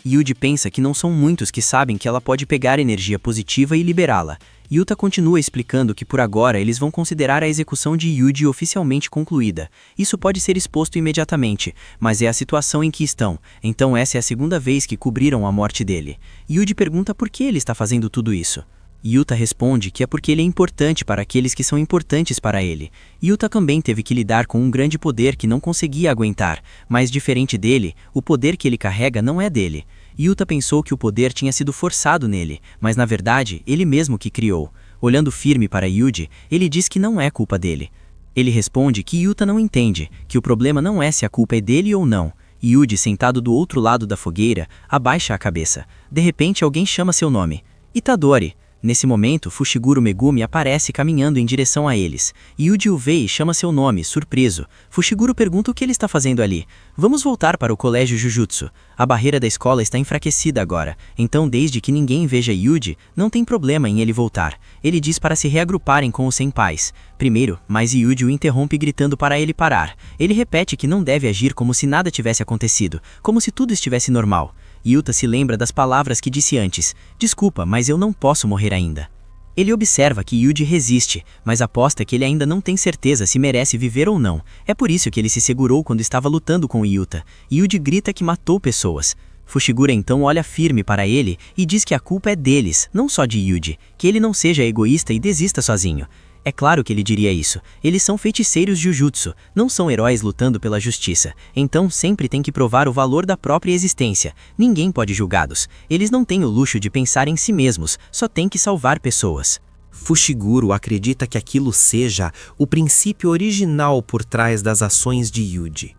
Yuji pensa que não são muitos que sabem que ela pode pegar energia positiva e liberá-la. Yuta continua explicando que por agora eles vão considerar a execução de Yuji oficialmente concluída. Isso pode ser exposto imediatamente, mas é a situação em que estão, então essa é a segunda vez que cobriram a morte dele. Yuji pergunta por que ele está fazendo tudo isso. Yuta responde que é porque ele é importante para aqueles que são importantes para ele. Yuta também teve que lidar com um grande poder que não conseguia aguentar, mas diferente dele, o poder que ele carrega não é dele. Yuta pensou que o poder tinha sido forçado nele, mas na verdade, ele mesmo que criou. Olhando firme para Yuji, ele diz que não é culpa dele. Ele responde que Yuta não entende, que o problema não é se a culpa é dele ou não. Yuji, sentado do outro lado da fogueira, abaixa a cabeça. De repente alguém chama seu nome. Itadori. Nesse momento, Fushiguro Megumi aparece caminhando em direção a eles. Yuji o vê e chama seu nome, surpreso. Fushiguro pergunta o que ele está fazendo ali. Vamos voltar para o colégio Jujutsu. A barreira da escola está enfraquecida agora, então desde que ninguém veja Yuji, não tem problema em ele voltar. Ele diz para se reagruparem com os senpais. Primeiro, mas Yuji o interrompe gritando para ele parar. Ele repete que não deve agir como se nada tivesse acontecido, como se tudo estivesse normal. Yuta se lembra das palavras que disse antes. Desculpa, mas eu não posso morrer ainda. Ele observa que Yuji resiste, mas aposta que ele ainda não tem certeza se merece viver ou não. É por isso que ele se segurou quando estava lutando com Yuta. Yuji grita que matou pessoas. Fushiguro então olha firme para ele e diz que a culpa é deles, não só de Yuji, que ele não seja egoísta e desista sozinho. É claro que ele diria isso. Eles são feiticeiros Jujutsu, não são heróis lutando pela justiça. Então sempre tem que provar o valor da própria existência. Ninguém pode julgá-los. Eles não têm o luxo de pensar em si mesmos, só tem que salvar pessoas. Fushiguro acredita que aquilo seja o princípio original por trás das ações de Yuji.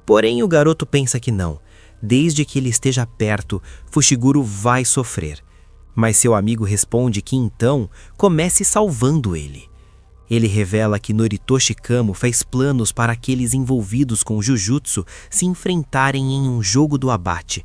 Porém, o garoto pensa que não. Desde que ele esteja perto, Fushiguro vai sofrer. Mas seu amigo responde que então comece salvando ele. Ele revela que Noritoshi Kamo fez planos para aqueles envolvidos com Jujutsu se enfrentarem em um jogo do abate.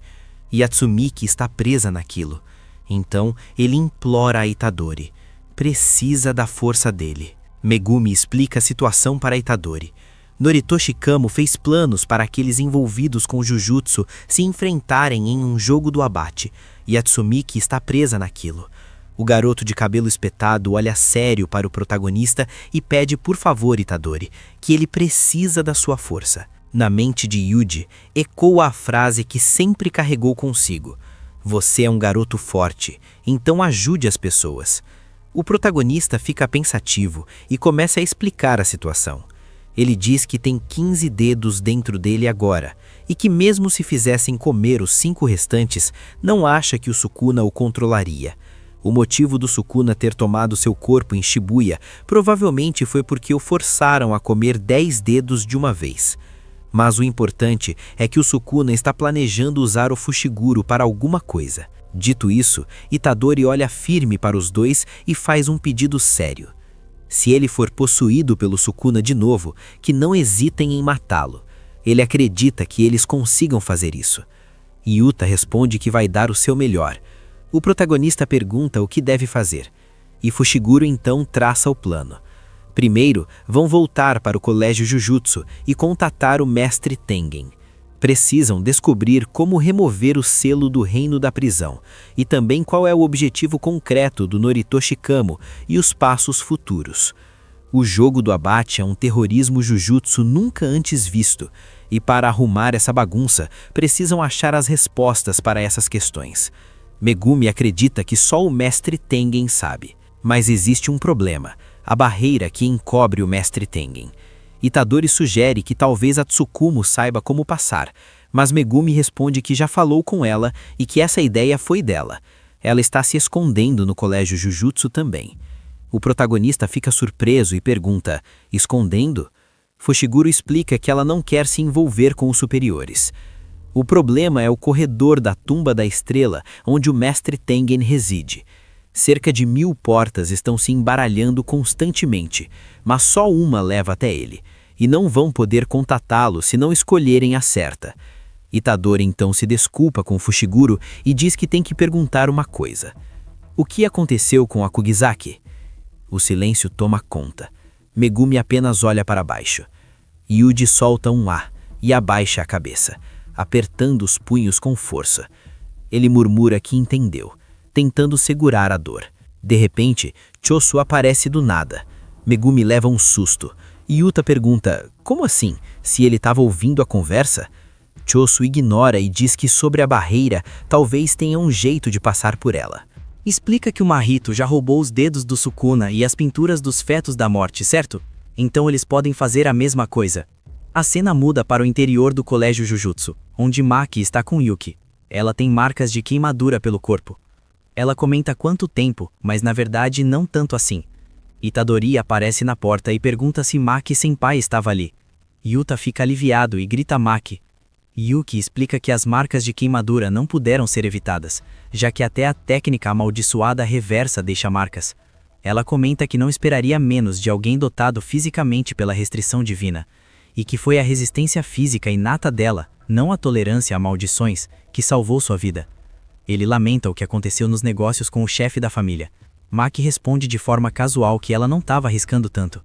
E Atsumiki está presa naquilo. Então ele implora a Itadori. Precisa da força dele. Megumi explica a situação para Itadori. Noritoshi Kamo fez planos para aqueles envolvidos com Jujutsu se enfrentarem em um jogo do abate. E Atsumiki está presa naquilo. O garoto de cabelo espetado olha sério para o protagonista e pede por favor, Itadori, que ele precisa da sua força. Na mente de Yuji, ecoa a frase que sempre carregou consigo. Você é um garoto forte, então ajude as pessoas. O protagonista fica pensativo e começa a explicar a situação. Ele diz que tem 15 dedos dentro dele agora, e que mesmo se fizessem comer os 5 restantes, não acha que o Sukuna o controlaria. O motivo do Sukuna ter tomado seu corpo em Shibuya provavelmente foi porque o forçaram a comer 10 dedos de uma vez. Mas o importante é que o Sukuna está planejando usar o Fushiguro para alguma coisa. Dito isso, Itadori olha firme para os dois e faz um pedido sério. Se ele for possuído pelo Sukuna de novo, que não hesitem em matá-lo. Ele acredita que eles consigam fazer isso. Yuta responde que vai dar o seu melhor. O protagonista pergunta o que deve fazer, e Fushiguro então traça o plano. Primeiro, vão voltar para o colégio Jujutsu e contatar o mestre Tengen. Precisam descobrir como remover o selo do reino da prisão, e também qual é o objetivo concreto do Noritoshi Kamo e os passos futuros. O jogo do abate é um terrorismo Jujutsu nunca antes visto, e para arrumar essa bagunça, precisam achar as respostas para essas questões. Megumi acredita que só o mestre Tengen sabe. Mas existe um problema, a barreira que encobre o mestre Tengen. Itadori sugere que talvez a Tsukumo saiba como passar, mas Megumi responde que já falou com ela e que essa ideia foi dela. Ela está se escondendo no colégio Jujutsu também. O protagonista fica surpreso e pergunta, escondendo? Fushiguro explica que ela não quer se envolver com os superiores. O problema é o corredor da Tumba da Estrela, onde o mestre Tengen reside. Cerca de 1000 portas estão se embaralhando constantemente, mas só uma leva até ele, e não vão poder contatá-lo se não escolherem a certa. Itadori então se desculpa com Fushiguro e diz que tem que perguntar uma coisa. O que aconteceu com a Kugizaki? O silêncio toma conta. Megumi apenas olha para baixo. Yuji solta um "ah" e abaixa a cabeça, apertando os punhos com força. Ele murmura que entendeu, tentando segurar a dor. De repente, Chosu aparece do nada. Megumi leva um susto. Yuta pergunta, como assim, se ele estava ouvindo a conversa? Chosu ignora e diz que sobre a barreira talvez tenha um jeito de passar por ela. Explica que o Mahito já roubou os dedos do Sukuna e as pinturas dos fetos da morte, certo? Então eles podem fazer a mesma coisa. A cena muda para o interior do colégio Jujutsu, onde Maki está com Yuki. Ela tem marcas de queimadura pelo corpo. Ela comenta quanto tempo, mas na verdade não tanto assim. Itadori aparece na porta e pergunta se Maki Senpai estava ali. Yuta fica aliviado e grita a Maki. Yuki explica que as marcas de queimadura não puderam ser evitadas, já que até a técnica amaldiçoada reversa deixa marcas. Ela comenta que não esperaria menos de alguém dotado fisicamente pela restrição divina, e que foi a resistência física inata dela, não a tolerância a maldições, que salvou sua vida. Ele lamenta o que aconteceu nos negócios com o chefe da família. Maki responde de forma casual que ela não estava arriscando tanto.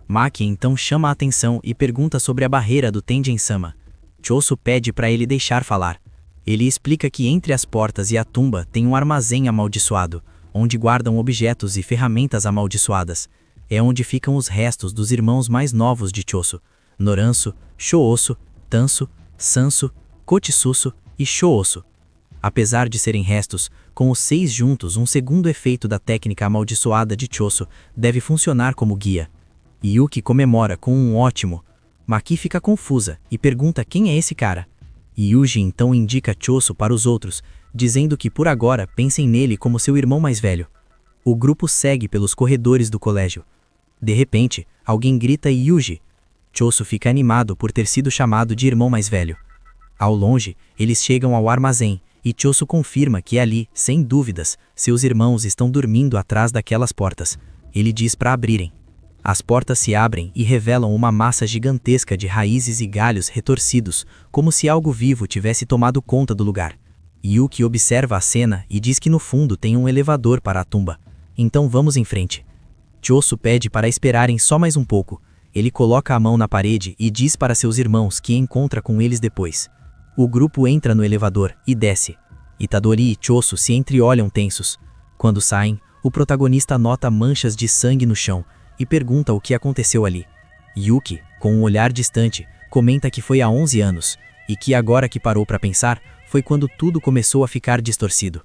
Maki então chama a atenção e pergunta sobre a barreira do Tengen-sama. Choso pede para ele deixar falar. Ele explica que entre as portas e a tumba tem um armazém amaldiçoado, onde guardam objetos e ferramentas amaldiçoadas. É onde ficam os restos dos irmãos mais novos de Choso, Noransu, Shoosu, Tansu, Sansu, Kochisusu e Shoosu. Apesar de serem restos, com os 6 juntos, um segundo efeito da técnica amaldiçoada de Choso deve funcionar como guia. Yuki comemora com um ótimo. Maki fica confusa e pergunta quem é esse cara. Yuji então indica Choso para os outros, dizendo que por agora pensem nele como seu irmão mais velho. O grupo segue pelos corredores do colégio. De repente, alguém grita Yuji. Choso fica animado por ter sido chamado de irmão mais velho. Ao longe, eles chegam ao armazém e Choso confirma que ali, sem dúvidas, seus irmãos estão dormindo atrás daquelas portas. Ele diz para abrirem. As portas se abrem e revelam uma massa gigantesca de raízes e galhos retorcidos, como se algo vivo tivesse tomado conta do lugar. Yuki observa a cena e diz que no fundo tem um elevador para a tumba. Então vamos em frente. Choso pede para esperarem só mais um pouco. Ele coloca a mão na parede e diz para seus irmãos que encontra com eles depois. O grupo entra no elevador e desce. Itadori e Choso se entreolham tensos. Quando saem, o protagonista nota manchas de sangue no chão e pergunta o que aconteceu ali. Yuki, com um olhar distante, comenta que foi há 11 anos, e que agora que parou para pensar, foi quando tudo começou a ficar distorcido.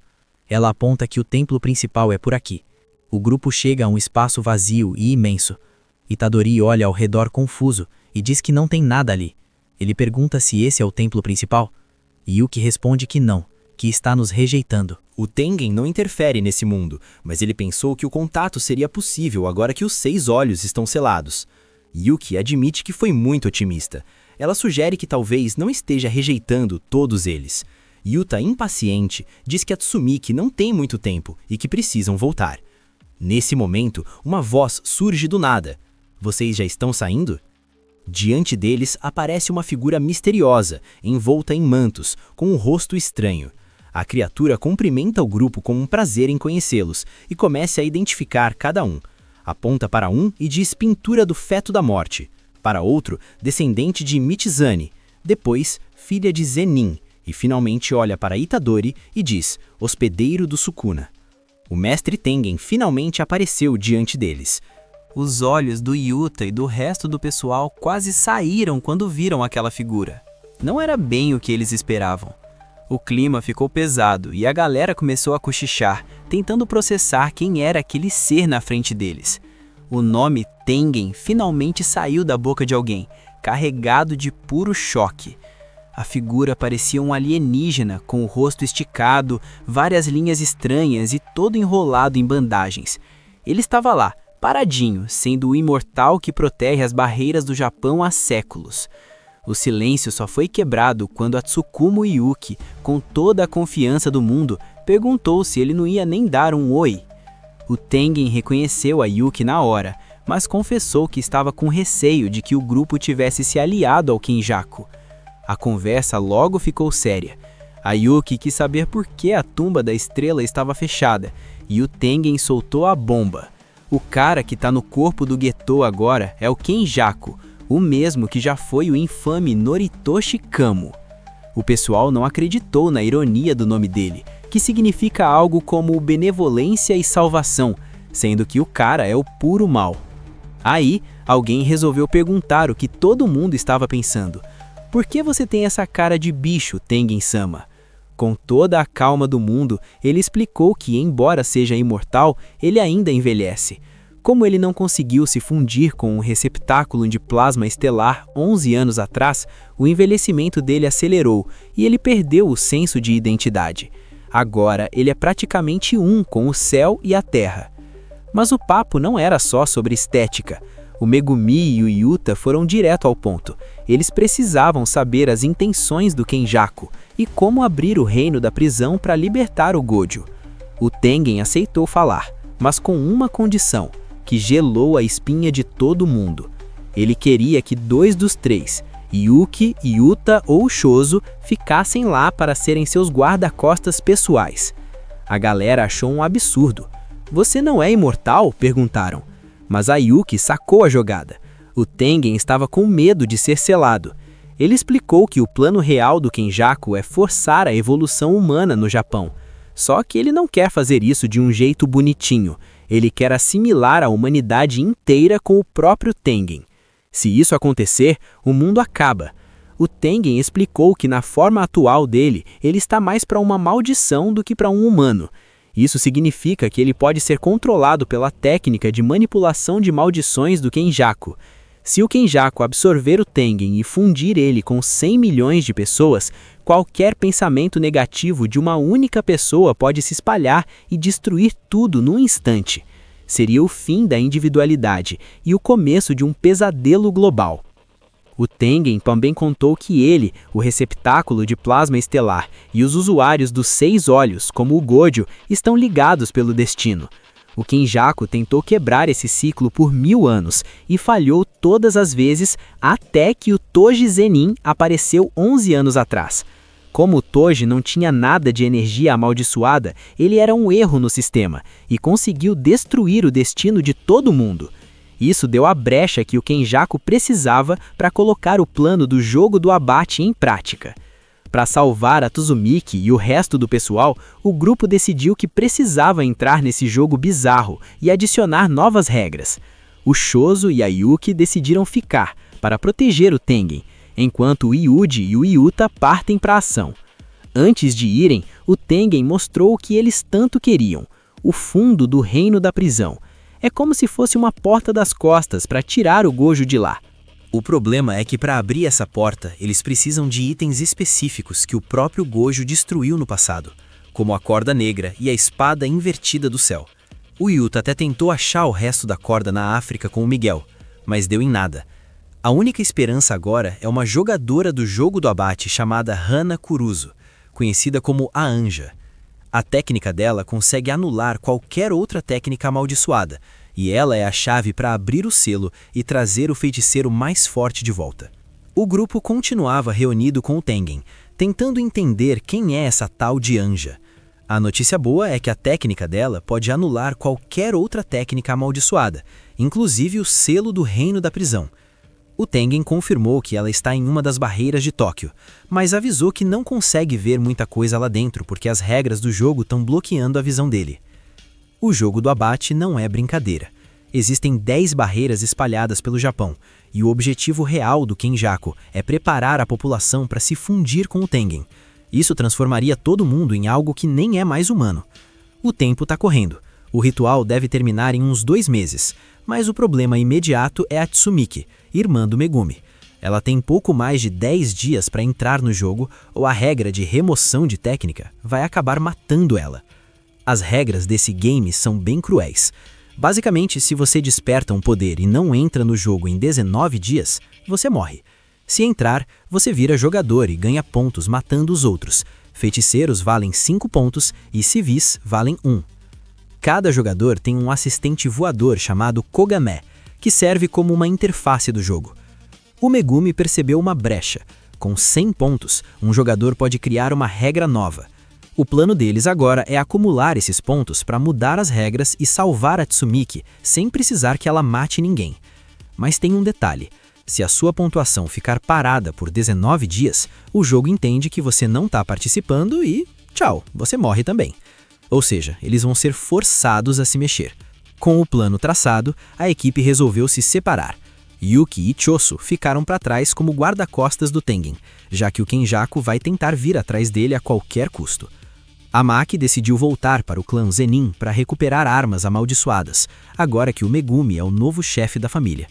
Ela aponta que o templo principal é por aqui. O grupo chega a um espaço vazio e imenso. Itadori olha ao redor confuso e diz que não tem nada ali. Ele pergunta se esse é o templo principal. Yuki responde que não, que está nos rejeitando. O Tengen não interfere nesse mundo, mas ele pensou que o contato seria possível agora que os 6 olhos estão selados. Yuki admite que foi muito otimista. Ela sugere que talvez não esteja rejeitando todos eles. Yuta, impaciente, diz que a Tsumiki não tem muito tempo e que precisam voltar. Nesse momento, uma voz surge do nada. Vocês já estão saindo? Diante deles aparece uma figura misteriosa, envolta em mantos, com um rosto estranho. A criatura cumprimenta o grupo com um prazer em conhecê-los e começa a identificar cada um. Aponta para um e diz pintura do feto da morte. Para outro, descendente de Michizane. Depois, filha de Zenin. E finalmente olha para Itadori e diz, hospedeiro do Sukuna. O mestre Tengen finalmente apareceu diante deles. Os olhos do Yuta e do resto do pessoal quase saíram quando viram aquela figura. Não era bem o que eles esperavam. O clima ficou pesado e a galera começou a cochichar, tentando processar quem era aquele ser na frente deles. O nome Tengen finalmente saiu da boca de alguém, carregado de puro choque. A figura parecia um alienígena, com o rosto esticado, várias linhas estranhas e todo enrolado em bandagens. Ele estava lá, paradinho, sendo o imortal que protege as barreiras do Japão há séculos. O silêncio só foi quebrado quando a Tsukumo Yuki, com toda a confiança do mundo, perguntou se ele não ia nem dar um oi. O Tengen reconheceu a Yuki na hora, mas confessou que estava com receio de que o grupo tivesse se aliado ao Kenjaku. A conversa logo ficou séria. A Yuki quis saber por que a tumba da estrela estava fechada, e o Tengen soltou a bomba. O cara que está no corpo do Geto agora é o Kenjaku, o mesmo que já foi o infame Noritoshi Kamo. O pessoal não acreditou na ironia do nome dele, que significa algo como benevolência e salvação, sendo que o cara é o puro mal. Aí, alguém resolveu perguntar o que todo mundo estava pensando. Por que você tem essa cara de bicho, Tengen-sama? Com toda a calma do mundo, ele explicou que, embora seja imortal, ele ainda envelhece. Como ele não conseguiu se fundir com um receptáculo de plasma estelar 11 anos atrás, o envelhecimento dele acelerou e ele perdeu o senso de identidade. Agora ele é praticamente um com o céu e a terra. Mas o papo não era só sobre estética. O Megumi e o Yuta foram direto ao ponto. Eles precisavam saber as intenções do Kenjaku e como abrir o reino da prisão para libertar o Gojo. O Tengen aceitou falar, mas com uma condição, que gelou a espinha de todo mundo. Ele queria que 2 dos 3, Yuki, Yuta ou Shozo, ficassem lá para serem seus guarda-costas pessoais. A galera achou um absurdo. "Você não é imortal?" perguntaram. Mas a Yuki sacou a jogada. O Tengen estava com medo de ser selado. Ele explicou que o plano real do Kenjaku é forçar a evolução humana no Japão. Só que ele não quer fazer isso de um jeito bonitinho. Ele quer assimilar a humanidade inteira com o próprio Tengen. Se isso acontecer, o mundo acaba. O Tengen explicou que na forma atual dele, ele está mais para uma maldição do que para um humano. Isso significa que ele pode ser controlado pela técnica de manipulação de maldições do Kenjaku. Se o Kenjaku absorver o Tengen e fundir ele com 100 milhões de pessoas, qualquer pensamento negativo de uma única pessoa pode se espalhar e destruir tudo num instante. Seria o fim da individualidade e o começo de um pesadelo global. O Tengen também contou que ele, o receptáculo de plasma estelar, e os usuários dos 6 olhos, como o Gojo, estão ligados pelo destino. O Kenjaku tentou quebrar esse ciclo por 1000 anos e falhou todas as vezes até que o Toji Zenin apareceu 11 anos atrás. Como o Toji não tinha nada de energia amaldiçoada, ele era um erro no sistema e conseguiu destruir o destino de todo mundo. Isso deu a brecha que o Kenjaku precisava para colocar o plano do jogo do abate em prática. Para salvar a Tsuzumiki e o resto do pessoal, o grupo decidiu que precisava entrar nesse jogo bizarro e adicionar novas regras. O Shozo e a Yuki decidiram ficar, para proteger o Tengen, enquanto o Yuji e o Yuta partem para a ação. Antes de irem, o Tengen mostrou o que eles tanto queriam, o fundo do reino da prisão. É como se fosse uma porta das costas para tirar o Gojo de lá. O problema é que para abrir essa porta, eles precisam de itens específicos que o próprio Gojo destruiu no passado, como a corda negra e a espada invertida do céu. O Yuta até tentou achar o resto da corda na África com o Miguel, mas deu em nada. A única esperança agora é uma jogadora do jogo do abate chamada Hana Kuruzo, conhecida como a Anja. A técnica dela consegue anular qualquer outra técnica amaldiçoada, e ela é a chave para abrir o selo e trazer o feiticeiro mais forte de volta. O grupo continuava reunido com o Tengen, tentando entender quem é essa tal de Anja. A notícia boa é que a técnica dela pode anular qualquer outra técnica amaldiçoada, inclusive o selo do reino da prisão. O Tengen confirmou que ela está em uma das barreiras de Tóquio, mas avisou que não consegue ver muita coisa lá dentro porque as regras do jogo estão bloqueando a visão dele. O jogo do abate não é brincadeira. Existem 10 barreiras espalhadas pelo Japão, e o objetivo real do Kenjaku é preparar a população para se fundir com o Tengen. Isso transformaria todo mundo em algo que nem é mais humano. O tempo está correndo. O ritual deve terminar em uns 2 meses, mas o problema imediato é a Tsumiki, irmã do Megumi. Ela tem pouco mais de 10 dias para entrar no jogo, ou a regra de remoção de técnica vai acabar matando ela. As regras desse game são bem cruéis. Basicamente, se você desperta um poder e não entra no jogo em 19 dias, você morre. Se entrar, você vira jogador e ganha pontos matando os outros. Feiticeiros valem 5 pontos e civis valem 1. Cada jogador tem um assistente voador chamado Kogame, que serve como uma interface do jogo. O Megumi percebeu uma brecha. Com 100 pontos, um jogador pode criar uma regra nova. O plano deles agora é acumular esses pontos para mudar as regras e salvar a Tsumiki sem precisar que ela mate ninguém. Mas tem um detalhe: se a sua pontuação ficar parada por 19 dias, o jogo entende que você não está participando e, tchau, você morre também. Ou seja, eles vão ser forçados a se mexer. Com o plano traçado, a equipe resolveu se separar. Yuki e Choso ficaram para trás como guarda-costas do Tengen, já que o Kenjaku vai tentar vir atrás dele a qualquer custo. A Maki decidiu voltar para o clã Zenin para recuperar armas amaldiçoadas, agora que o Megumi é o novo chefe da família.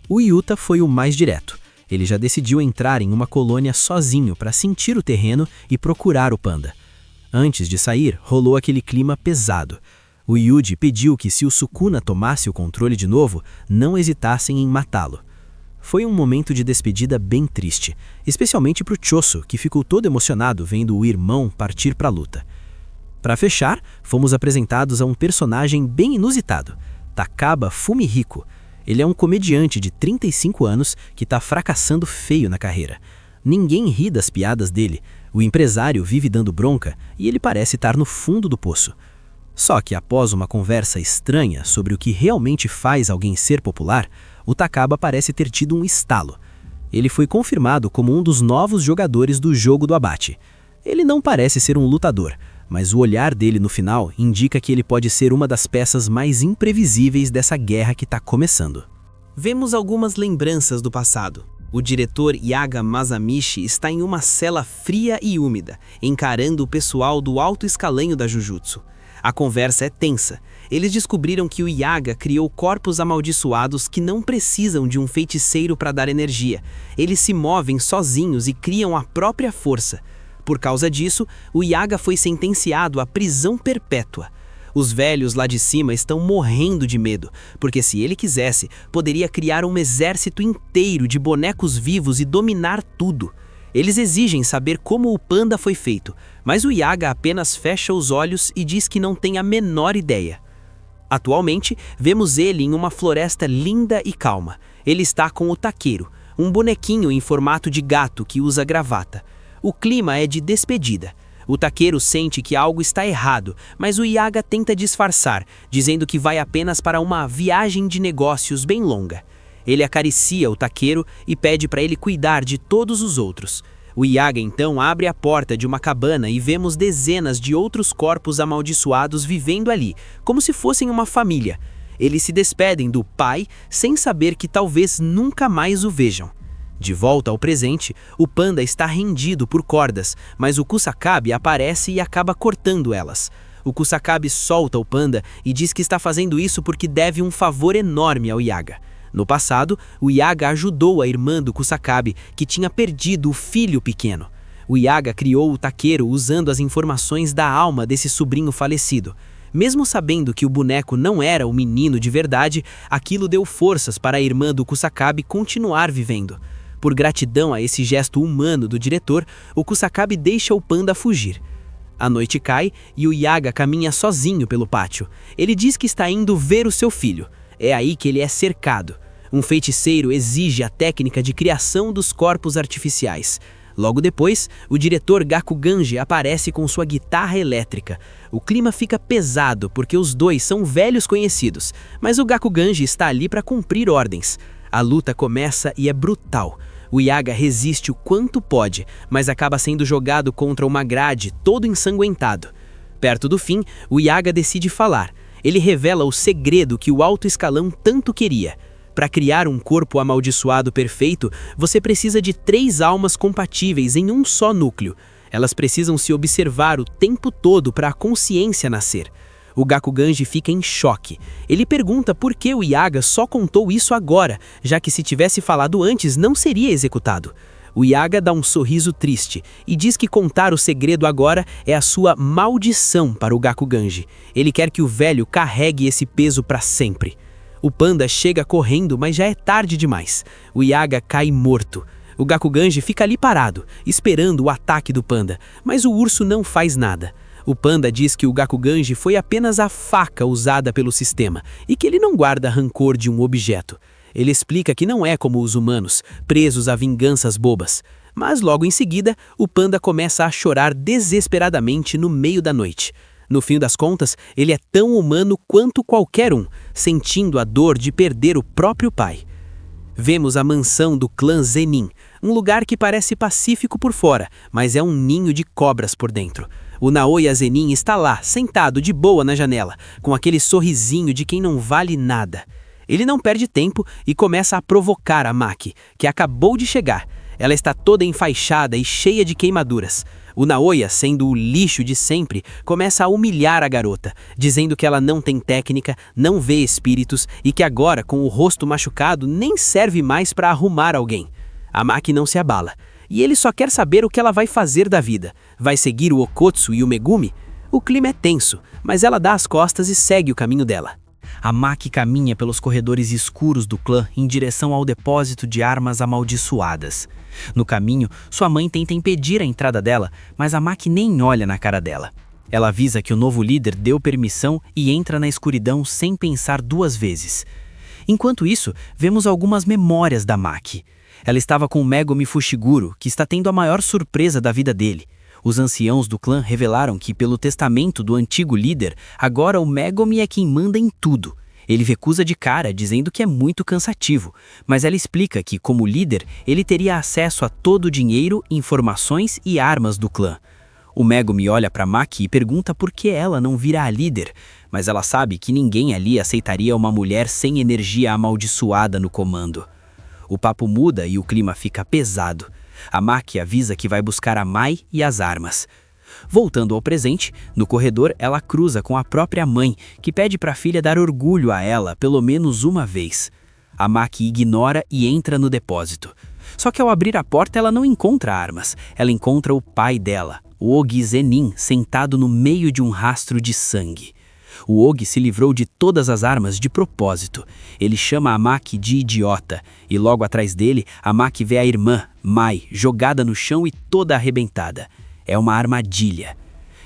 O Yuta foi o mais direto. Ele já decidiu entrar em uma colônia sozinho para sentir o terreno e procurar o panda. Antes de sair, rolou aquele clima pesado. O Yuji pediu que, se o Sukuna tomasse o controle de novo, não hesitassem em matá-lo. Foi um momento de despedida bem triste, especialmente para o Choso, que ficou todo emocionado vendo o irmão partir para a luta. Para fechar, fomos apresentados a um personagem bem inusitado, Takaba Fumihiko. Ele é um comediante de 35 anos que está fracassando feio na carreira. Ninguém ri das piadas dele, o empresário vive dando bronca e ele parece estar no fundo do poço. Só que após uma conversa estranha sobre o que realmente faz alguém ser popular, o Takaba parece ter tido um estalo. Ele foi confirmado como um dos novos jogadores do jogo do abate. Ele não parece ser um lutador, mas o olhar dele no final indica que ele pode ser uma das peças mais imprevisíveis dessa guerra que está começando. Vemos algumas lembranças do passado. O diretor Yaga Masamichi está em uma cela fria e úmida, encarando o pessoal do alto escalão da Jujutsu. A conversa é tensa. Eles descobriram que o Yaga criou corpos amaldiçoados que não precisam de um feiticeiro para dar energia. Eles se movem sozinhos e criam a própria força. Por causa disso, o Yaga foi sentenciado à prisão perpétua. Os velhos lá de cima estão morrendo de medo, porque se ele quisesse, poderia criar um exército inteiro de bonecos vivos e dominar tudo. Eles exigem saber como o panda foi feito, mas o Yaga apenas fecha os olhos e diz que não tem a menor ideia. Atualmente, vemos ele em uma floresta linda e calma. Ele está com o Takeru, um bonequinho em formato de gato que usa gravata. O clima é de despedida. O Takeru sente que algo está errado, mas o Yaga tenta disfarçar, dizendo que vai apenas para uma viagem de negócios bem longa. Ele acaricia o Takeru e pede para ele cuidar de todos os outros. O Yaga então abre a porta de uma cabana e vemos dezenas de outros corpos amaldiçoados vivendo ali, como se fossem uma família. Eles se despedem do pai sem saber que talvez nunca mais o vejam. De volta ao presente, o panda está rendido por cordas, mas o Kusakabe aparece e acaba cortando elas. O Kusakabe solta o panda e diz que está fazendo isso porque deve um favor enorme ao Yaga. No passado, o Yaga ajudou a irmã do Kusakabe, que tinha perdido o filho pequeno. O Yaga criou o Takeru usando as informações da alma desse sobrinho falecido. Mesmo sabendo que o boneco não era o menino de verdade, aquilo deu forças para a irmã do Kusakabe continuar vivendo. Por gratidão a esse gesto humano do diretor, o Kusakabe deixa o panda fugir. A noite cai e o Yaga caminha sozinho pelo pátio. Ele diz que está indo ver o seu filho. É aí que ele é cercado. Um feiticeiro exige a técnica de criação dos corpos artificiais. Logo depois, o diretor Gakuganji aparece com sua guitarra elétrica. O clima fica pesado porque os dois são velhos conhecidos, mas o Gakuganji está ali para cumprir ordens. A luta começa e é brutal. O Yaga resiste o quanto pode, mas acaba sendo jogado contra uma grade, todo ensanguentado. Perto do fim, o Yaga decide falar. Ele revela o segredo que o alto escalão tanto queria. Para criar um corpo amaldiçoado perfeito, você precisa de 3 almas compatíveis em um só núcleo. Elas precisam se observar o tempo todo para a consciência nascer. O Gakuganji fica em choque. Ele pergunta por que o Yaga só contou isso agora, já que se tivesse falado antes não seria executado. O Yaga dá um sorriso triste e diz que contar o segredo agora é a sua maldição para o Gakuganji. Ele quer que o velho carregue esse peso para sempre. O panda chega correndo, mas já é tarde demais. O Yaga cai morto. O Gakuganji fica ali parado, esperando o ataque do panda, mas o urso não faz nada. O panda diz que o Gakuganji foi apenas a faca usada pelo sistema e que ele não guarda rancor de um objeto. Ele explica que não é como os humanos, presos a vinganças bobas. Mas logo em seguida, o panda começa a chorar desesperadamente no meio da noite. No fim das contas, ele é tão humano quanto qualquer um, sentindo a dor de perder o próprio pai. Vemos a mansão do clã Zenin, um lugar que parece pacífico por fora, mas é um ninho de cobras por dentro. O Naoya Zenin está lá, sentado de boa na janela, com aquele sorrisinho de quem não vale nada. Ele não perde tempo e começa a provocar a Maki, que acabou de chegar. Ela está toda enfaixada e cheia de queimaduras. O Naoya, sendo o lixo de sempre, começa a humilhar a garota, dizendo que ela não tem técnica, não vê espíritos e que agora, com o rosto machucado, nem serve mais para arrumar alguém. A Maki não se abala, e ele só quer saber o que ela vai fazer da vida. Vai seguir o Okotsu e o Megumi? O clima é tenso, mas ela dá as costas e segue o caminho dela. A Maki caminha pelos corredores escuros do clã em direção ao depósito de armas amaldiçoadas. No caminho, sua mãe tenta impedir a entrada dela, mas a Maki nem olha na cara dela. Ela avisa que o novo líder deu permissão e entra na escuridão sem pensar duas vezes. Enquanto isso, vemos algumas memórias da Maki. Ela estava com o Megumi Fushiguro, que está tendo a maior surpresa da vida dele. Os anciãos do clã revelaram que, pelo testamento do antigo líder, agora o Megumi é quem manda em tudo. Ele recusa de cara, dizendo que é muito cansativo, mas ela explica que, como líder, ele teria acesso a todo o dinheiro, informações e armas do clã. O Megumi olha para Maki e pergunta por que ela não vira a líder, mas ela sabe que ninguém ali aceitaria uma mulher sem energia amaldiçoada no comando. O papo muda e o clima fica pesado. A Maki avisa que vai buscar a Mai e as armas. Voltando ao presente, no corredor ela cruza com a própria mãe, que pede para a filha dar orgulho a ela pelo menos uma vez. A Maki ignora e entra no depósito. Só que ao abrir a porta ela não encontra armas, ela encontra o pai dela, o Ogi Zenin, sentado no meio de um rastro de sangue. O Ogi se livrou de todas as armas de propósito. Ele chama a Maki de idiota, e logo atrás dele, a Maki vê a irmã, Mai, jogada no chão e toda arrebentada. É uma armadilha.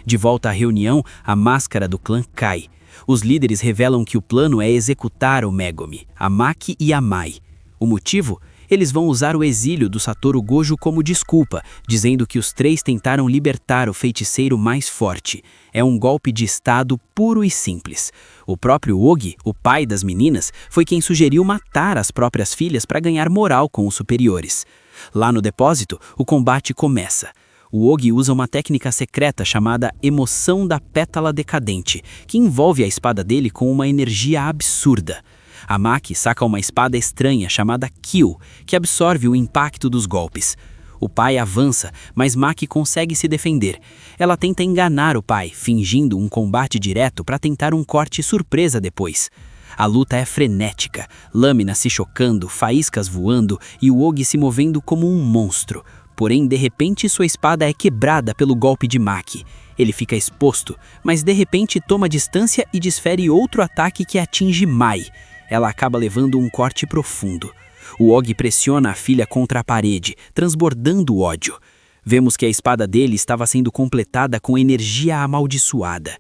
De volta à reunião, a máscara do clã cai. Os líderes revelam que o plano é executar o Megumi, a Maki e a Mai. O motivo? Eles vão usar o exílio do Satoru Gojo como desculpa, dizendo que os três tentaram libertar o feiticeiro mais forte. É um golpe de estado puro e simples. O próprio Ogi, o pai das meninas, foi quem sugeriu matar as próprias filhas para ganhar moral com os superiores. Lá no depósito, o combate começa. O Ogi usa uma técnica secreta chamada Emoção da Pétala Decadente, que envolve a espada dele com uma energia absurda. A Maki saca uma espada estranha chamada Kyo, que absorve o impacto dos golpes. O pai avança, mas Maki consegue se defender. Ela tenta enganar o pai, fingindo um combate direto para tentar um corte surpresa depois. A luta é frenética, lâminas se chocando, faíscas voando e o Ogi se movendo como um monstro. Porém, de repente, sua espada é quebrada pelo golpe de Maki. Ele fica exposto, mas de repente toma distância e desfere outro ataque que atinge Mai. Ela acaba levando um corte profundo. O Ogi pressiona a filha contra a parede, transbordando ódio. Vemos que a espada dele estava sendo completada com energia amaldiçoada.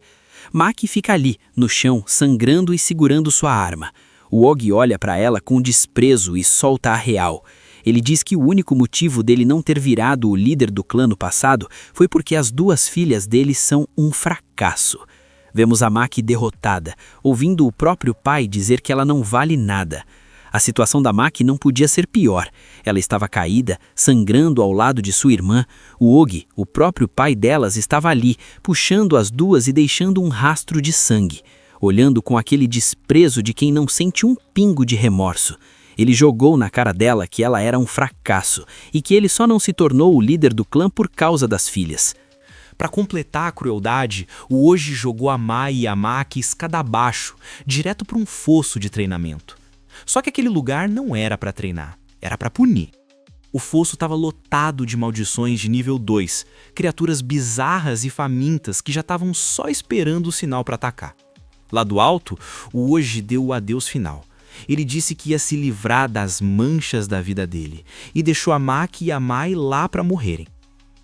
Maki fica ali, no chão, sangrando e segurando sua arma. O Ogi olha para ela com desprezo e solta a real. Ele diz que o único motivo dele não ter virado o líder do clã no passado foi porque as duas filhas dele são um fracasso. Vemos a Maki derrotada, ouvindo o próprio pai dizer que ela não vale nada. A situação da Maki não podia ser pior. Ela estava caída, sangrando ao lado de sua irmã. O Ogi, o próprio pai delas, estava ali, puxando as duas e deixando um rastro de sangue, olhando com aquele desprezo de quem não sente um pingo de remorso. Ele jogou na cara dela que ela era um fracasso e que ele só não se tornou o líder do clã por causa das filhas. Para completar a crueldade, o Ogi jogou a Mai e a Maki escada abaixo, direto para um fosso de treinamento. Só que aquele lugar não era para treinar, era para punir. O fosso estava lotado de maldições de nível 2, criaturas bizarras e famintas que já estavam só esperando o sinal para atacar. Lá do alto, o Ogi deu o adeus final. Ele disse que ia se livrar das manchas da vida dele e deixou a Maki e a Mai lá para morrerem.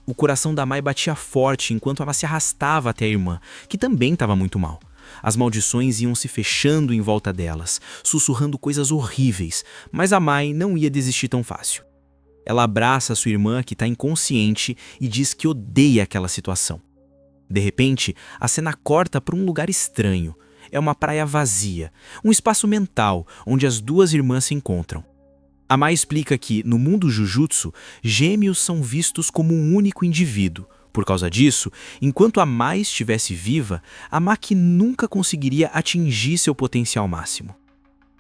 O coração da Mai batia forte enquanto ela se arrastava até a irmã, que também estava muito mal. As maldições iam se fechando em volta delas, sussurrando coisas horríveis, mas a Mai não ia desistir tão fácil. Ela abraça sua irmã, que está inconsciente, e diz que odeia aquela situação. De repente, a cena corta para um lugar estranho. É uma praia vazia, um espaço mental onde as duas irmãs se encontram. A Mai explica que, no mundo Jujutsu, gêmeos são vistos como um único indivíduo. Por causa disso, enquanto a Mai estivesse viva, a Maki nunca conseguiria atingir seu potencial máximo.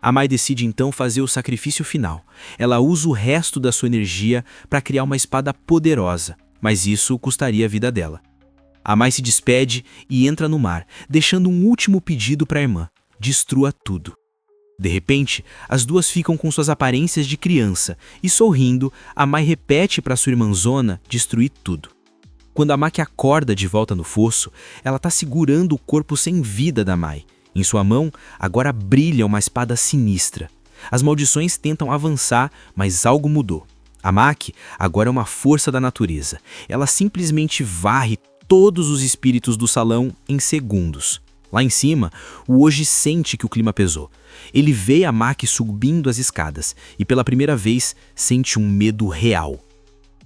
A Mai decide então fazer o sacrifício final. Ela usa o resto da sua energia para criar uma espada poderosa, mas isso custaria a vida dela. A Mai se despede e entra no mar, deixando um último pedido para a irmã: destrua tudo. De repente, as duas ficam com suas aparências de criança e, sorrindo, a Mai repete para sua irmãzona destruir tudo. Quando a Maki acorda de volta no fosso, ela está segurando o corpo sem vida da Mai. Em sua mão, agora brilha uma espada sinistra. As maldições tentam avançar, mas algo mudou. A Maki agora é uma força da natureza. Ela simplesmente varre todos os espíritos do salão em segundos. Lá em cima, o Hoje sente que o clima pesou. Ele vê a Maki subindo as escadas e pela primeira vez sente um medo real.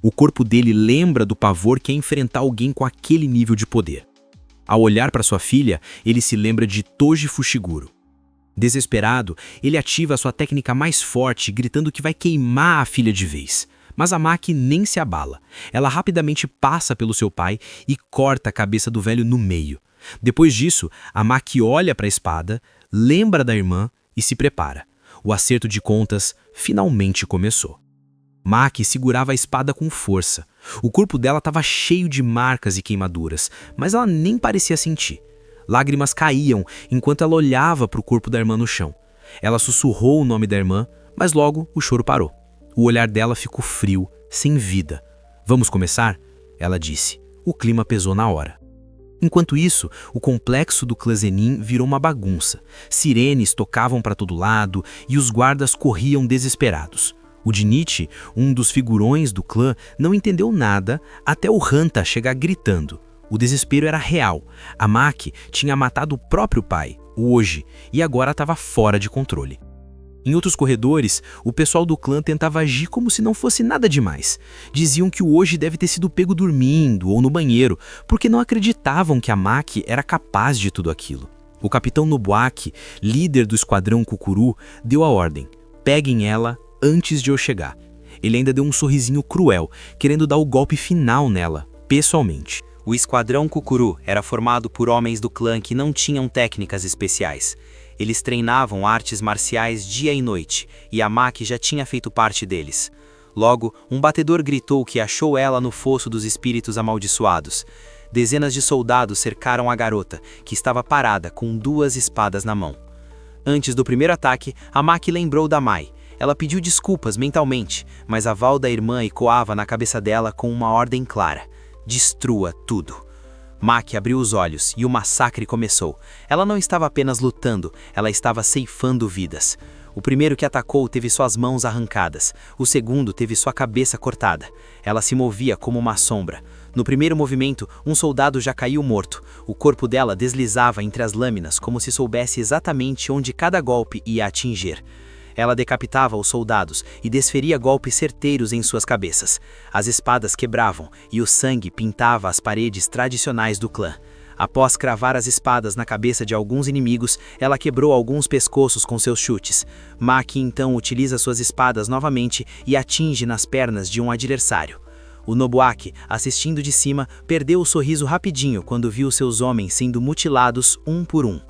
O corpo dele lembra do pavor que é enfrentar alguém com aquele nível de poder. Ao olhar para sua filha, ele se lembra de Toji Fushiguro. Desesperado, ele ativa a sua técnica mais forte, gritando que vai queimar a filha de vez. Mas a Maki nem se abala. Ela rapidamente passa pelo seu pai e corta a cabeça do velho no meio. Depois disso, a Maki olha para a espada, lembra da irmã e se prepara. O acerto de contas finalmente começou. Maki segurava a espada com força. O corpo dela estava cheio de marcas e queimaduras, mas ela nem parecia sentir. Lágrimas caíam enquanto ela olhava para o corpo da irmã no chão. Ela sussurrou o nome da irmã, mas logo o choro parou. O olhar dela ficou frio, sem vida. "Vamos começar?" ela disse. O clima pesou na hora. Enquanto isso, o complexo do clã Zenin virou uma bagunça. Sirenes tocavam para todo lado e os guardas corriam desesperados. O Jinichi, um dos figurões do clã, não entendeu nada até o Hanta chegar gritando. O desespero era real. A Maki tinha matado o próprio pai, o Hoje, e agora estava fora de controle. Em outros corredores, o pessoal do clã tentava agir como se não fosse nada demais. Diziam que o Hoje deve ter sido pego dormindo ou no banheiro, porque não acreditavam que a Maki era capaz de tudo aquilo. O capitão Nobuaki, líder do esquadrão Kukuru, deu a ordem: "Peguem ela antes de eu chegar." Ele ainda deu um sorrisinho cruel, querendo dar o golpe final nela, pessoalmente. O esquadrão Kukuru era formado por homens do clã que não tinham técnicas especiais. Eles treinavam artes marciais dia e noite, e a Maki já tinha feito parte deles. Logo, um batedor gritou que achou ela no fosso dos espíritos amaldiçoados. Dezenas de soldados cercaram a garota, que estava parada com 2 espadas na mão. Antes do primeiro ataque, a Maki lembrou da Mai. Ela pediu desculpas mentalmente, mas a voz da irmã ecoava na cabeça dela com uma ordem clara: destrua tudo. Maki abriu os olhos e o massacre começou. Ela não estava apenas lutando, ela estava ceifando vidas. O primeiro que atacou teve suas mãos arrancadas, o segundo teve sua cabeça cortada. Ela se movia como uma sombra. No primeiro movimento, um soldado já caiu morto. O corpo dela deslizava entre as lâminas como se soubesse exatamente onde cada golpe ia atingir. Ela decapitava os soldados e desferia golpes certeiros em suas cabeças. As espadas quebravam e o sangue pintava as paredes tradicionais do clã. Após cravar as espadas na cabeça de alguns inimigos, ela quebrou alguns pescoços com seus chutes. Maki então utiliza suas espadas novamente e atinge nas pernas de um adversário. O Nobuaki, assistindo de cima, perdeu o sorriso rapidinho quando viu seus homens sendo mutilados um por um.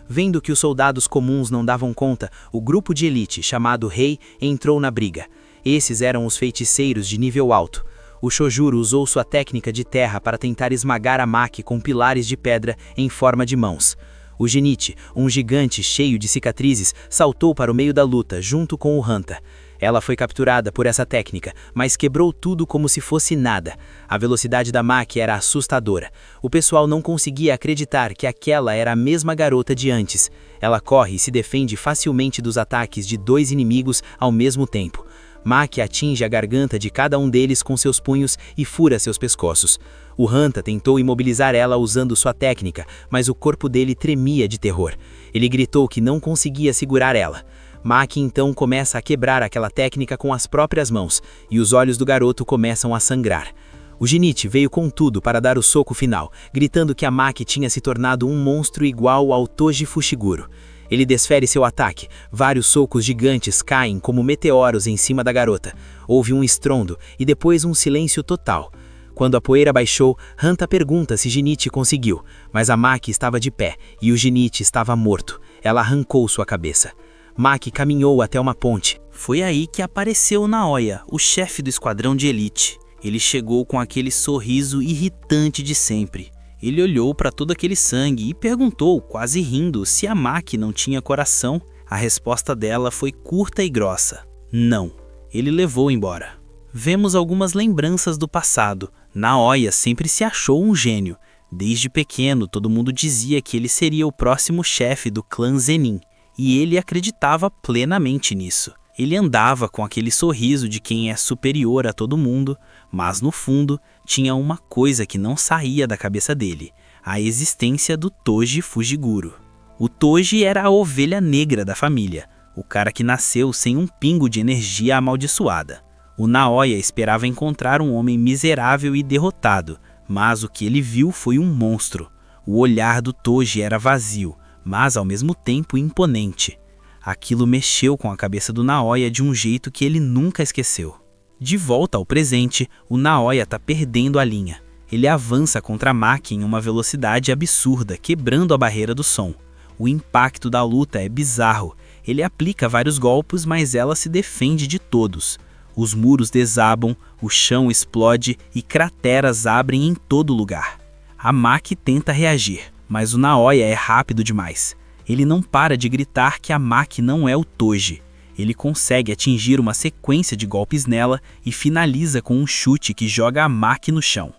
Vendo que os soldados comuns não davam conta, o grupo de elite, chamado Rei, entrou na briga. Esses eram os feiticeiros de nível alto. O Shojuro usou sua técnica de terra para tentar esmagar a Maki com pilares de pedra em forma de mãos. O Jinichi, um gigante cheio de cicatrizes, saltou para o meio da luta, junto com o Hanta. Ela foi capturada por essa técnica, mas quebrou tudo como se fosse nada. A velocidade da Maki era assustadora. O pessoal não conseguia acreditar que aquela era a mesma garota de antes. Ela corre e se defende facilmente dos ataques de 2 inimigos ao mesmo tempo. Maki atinge a garganta de cada um deles com seus punhos e fura seus pescoços. O Hanta tentou imobilizar ela usando sua técnica, mas o corpo dele tremia de terror. Ele gritou que não conseguia segurar ela. Maki então começa a quebrar aquela técnica com as próprias mãos, e os olhos do garoto começam a sangrar. O Jinichi veio com tudo para dar o soco final, gritando que a Maki tinha se tornado um monstro igual ao Toji Fushiguro. Ele desfere seu ataque, vários socos gigantes caem como meteoros em cima da garota. Houve um estrondo e depois um silêncio total. Quando a poeira baixou, Hanta pergunta se Jinichi conseguiu, mas a Maki estava de pé e o Jinichi estava morto. Ela arrancou sua cabeça. Maki caminhou até uma ponte. Foi aí que apareceu Naoya, o chefe do esquadrão de elite. Ele chegou com aquele sorriso irritante de sempre. Ele olhou para todo aquele sangue e perguntou, quase rindo, se a Maki não tinha coração. A resposta dela foi curta e grossa: não. Ele levou embora. Vemos algumas lembranças do passado. Naoya sempre se achou um gênio. Desde pequeno, todo mundo dizia que ele seria o próximo chefe do clã Zenin, e ele acreditava plenamente nisso. Ele andava com aquele sorriso de quem é superior a todo mundo, mas no fundo tinha uma coisa que não saía da cabeça dele: a existência do Toji Fujiguro. O Toji era a ovelha negra da família, o cara que nasceu sem um pingo de energia amaldiçoada. O Naoya esperava encontrar um homem miserável e derrotado, mas o que ele viu foi um monstro. O olhar do Toji era vazio, mas ao mesmo tempo imponente. Aquilo mexeu com a cabeça do Naoya de um jeito que ele nunca esqueceu. De volta ao presente, o Naoya está perdendo a linha. Ele avança contra Maki em uma velocidade absurda, quebrando a barreira do som. O impacto da luta é bizarro. Ele aplica vários golpes, mas ela se defende de todos. Os muros desabam, o chão explode e crateras abrem em todo lugar. A Maki tenta reagir, mas o Naoya é rápido demais. Ele não para de gritar que a Maki não é o Toji. Ele consegue atingir uma sequência de golpes nela e finaliza com um chute que joga a Maki no chão.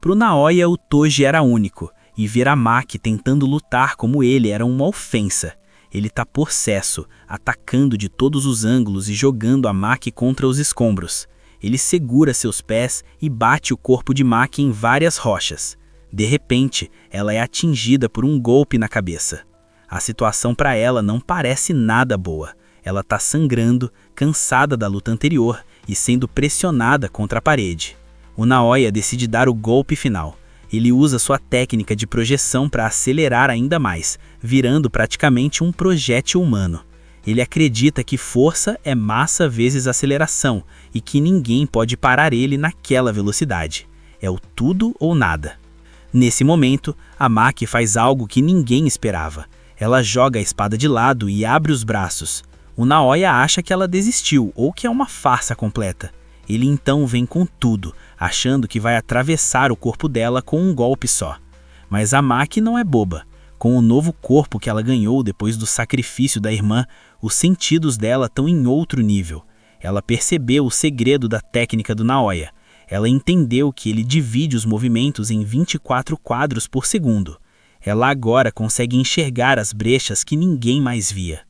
Pro Naoya, o Toji era único, e ver a Maki tentando lutar como ele era uma ofensa. Ele tá possesso, atacando de todos os ângulos e jogando a Maki contra os escombros. Ele segura seus pés e bate o corpo de Maki em várias rochas. De repente, ela é atingida por um golpe na cabeça. A situação para ela não parece nada boa. Ela tá sangrando, cansada da luta anterior e sendo pressionada contra a parede. O Naoya decide dar o golpe final. Ele usa sua técnica de projeção para acelerar ainda mais, virando praticamente um projétil humano. Ele acredita que força é massa vezes aceleração e que ninguém pode parar ele naquela velocidade. É o tudo ou nada. Nesse momento, a Maki faz algo que ninguém esperava. Ela joga a espada de lado e abre os braços. O Naoya acha que ela desistiu ou que é uma farsa completa. Ele então vem com tudo, achando que vai atravessar o corpo dela com um golpe só. Mas a Maki não é boba. Com o novo corpo que ela ganhou depois do sacrifício da irmã, os sentidos dela estão em outro nível. Ela percebeu o segredo da técnica do Naoya. Ela entendeu que ele divide os movimentos em 24 quadros por segundo. Ela agora consegue enxergar as brechas que ninguém mais via.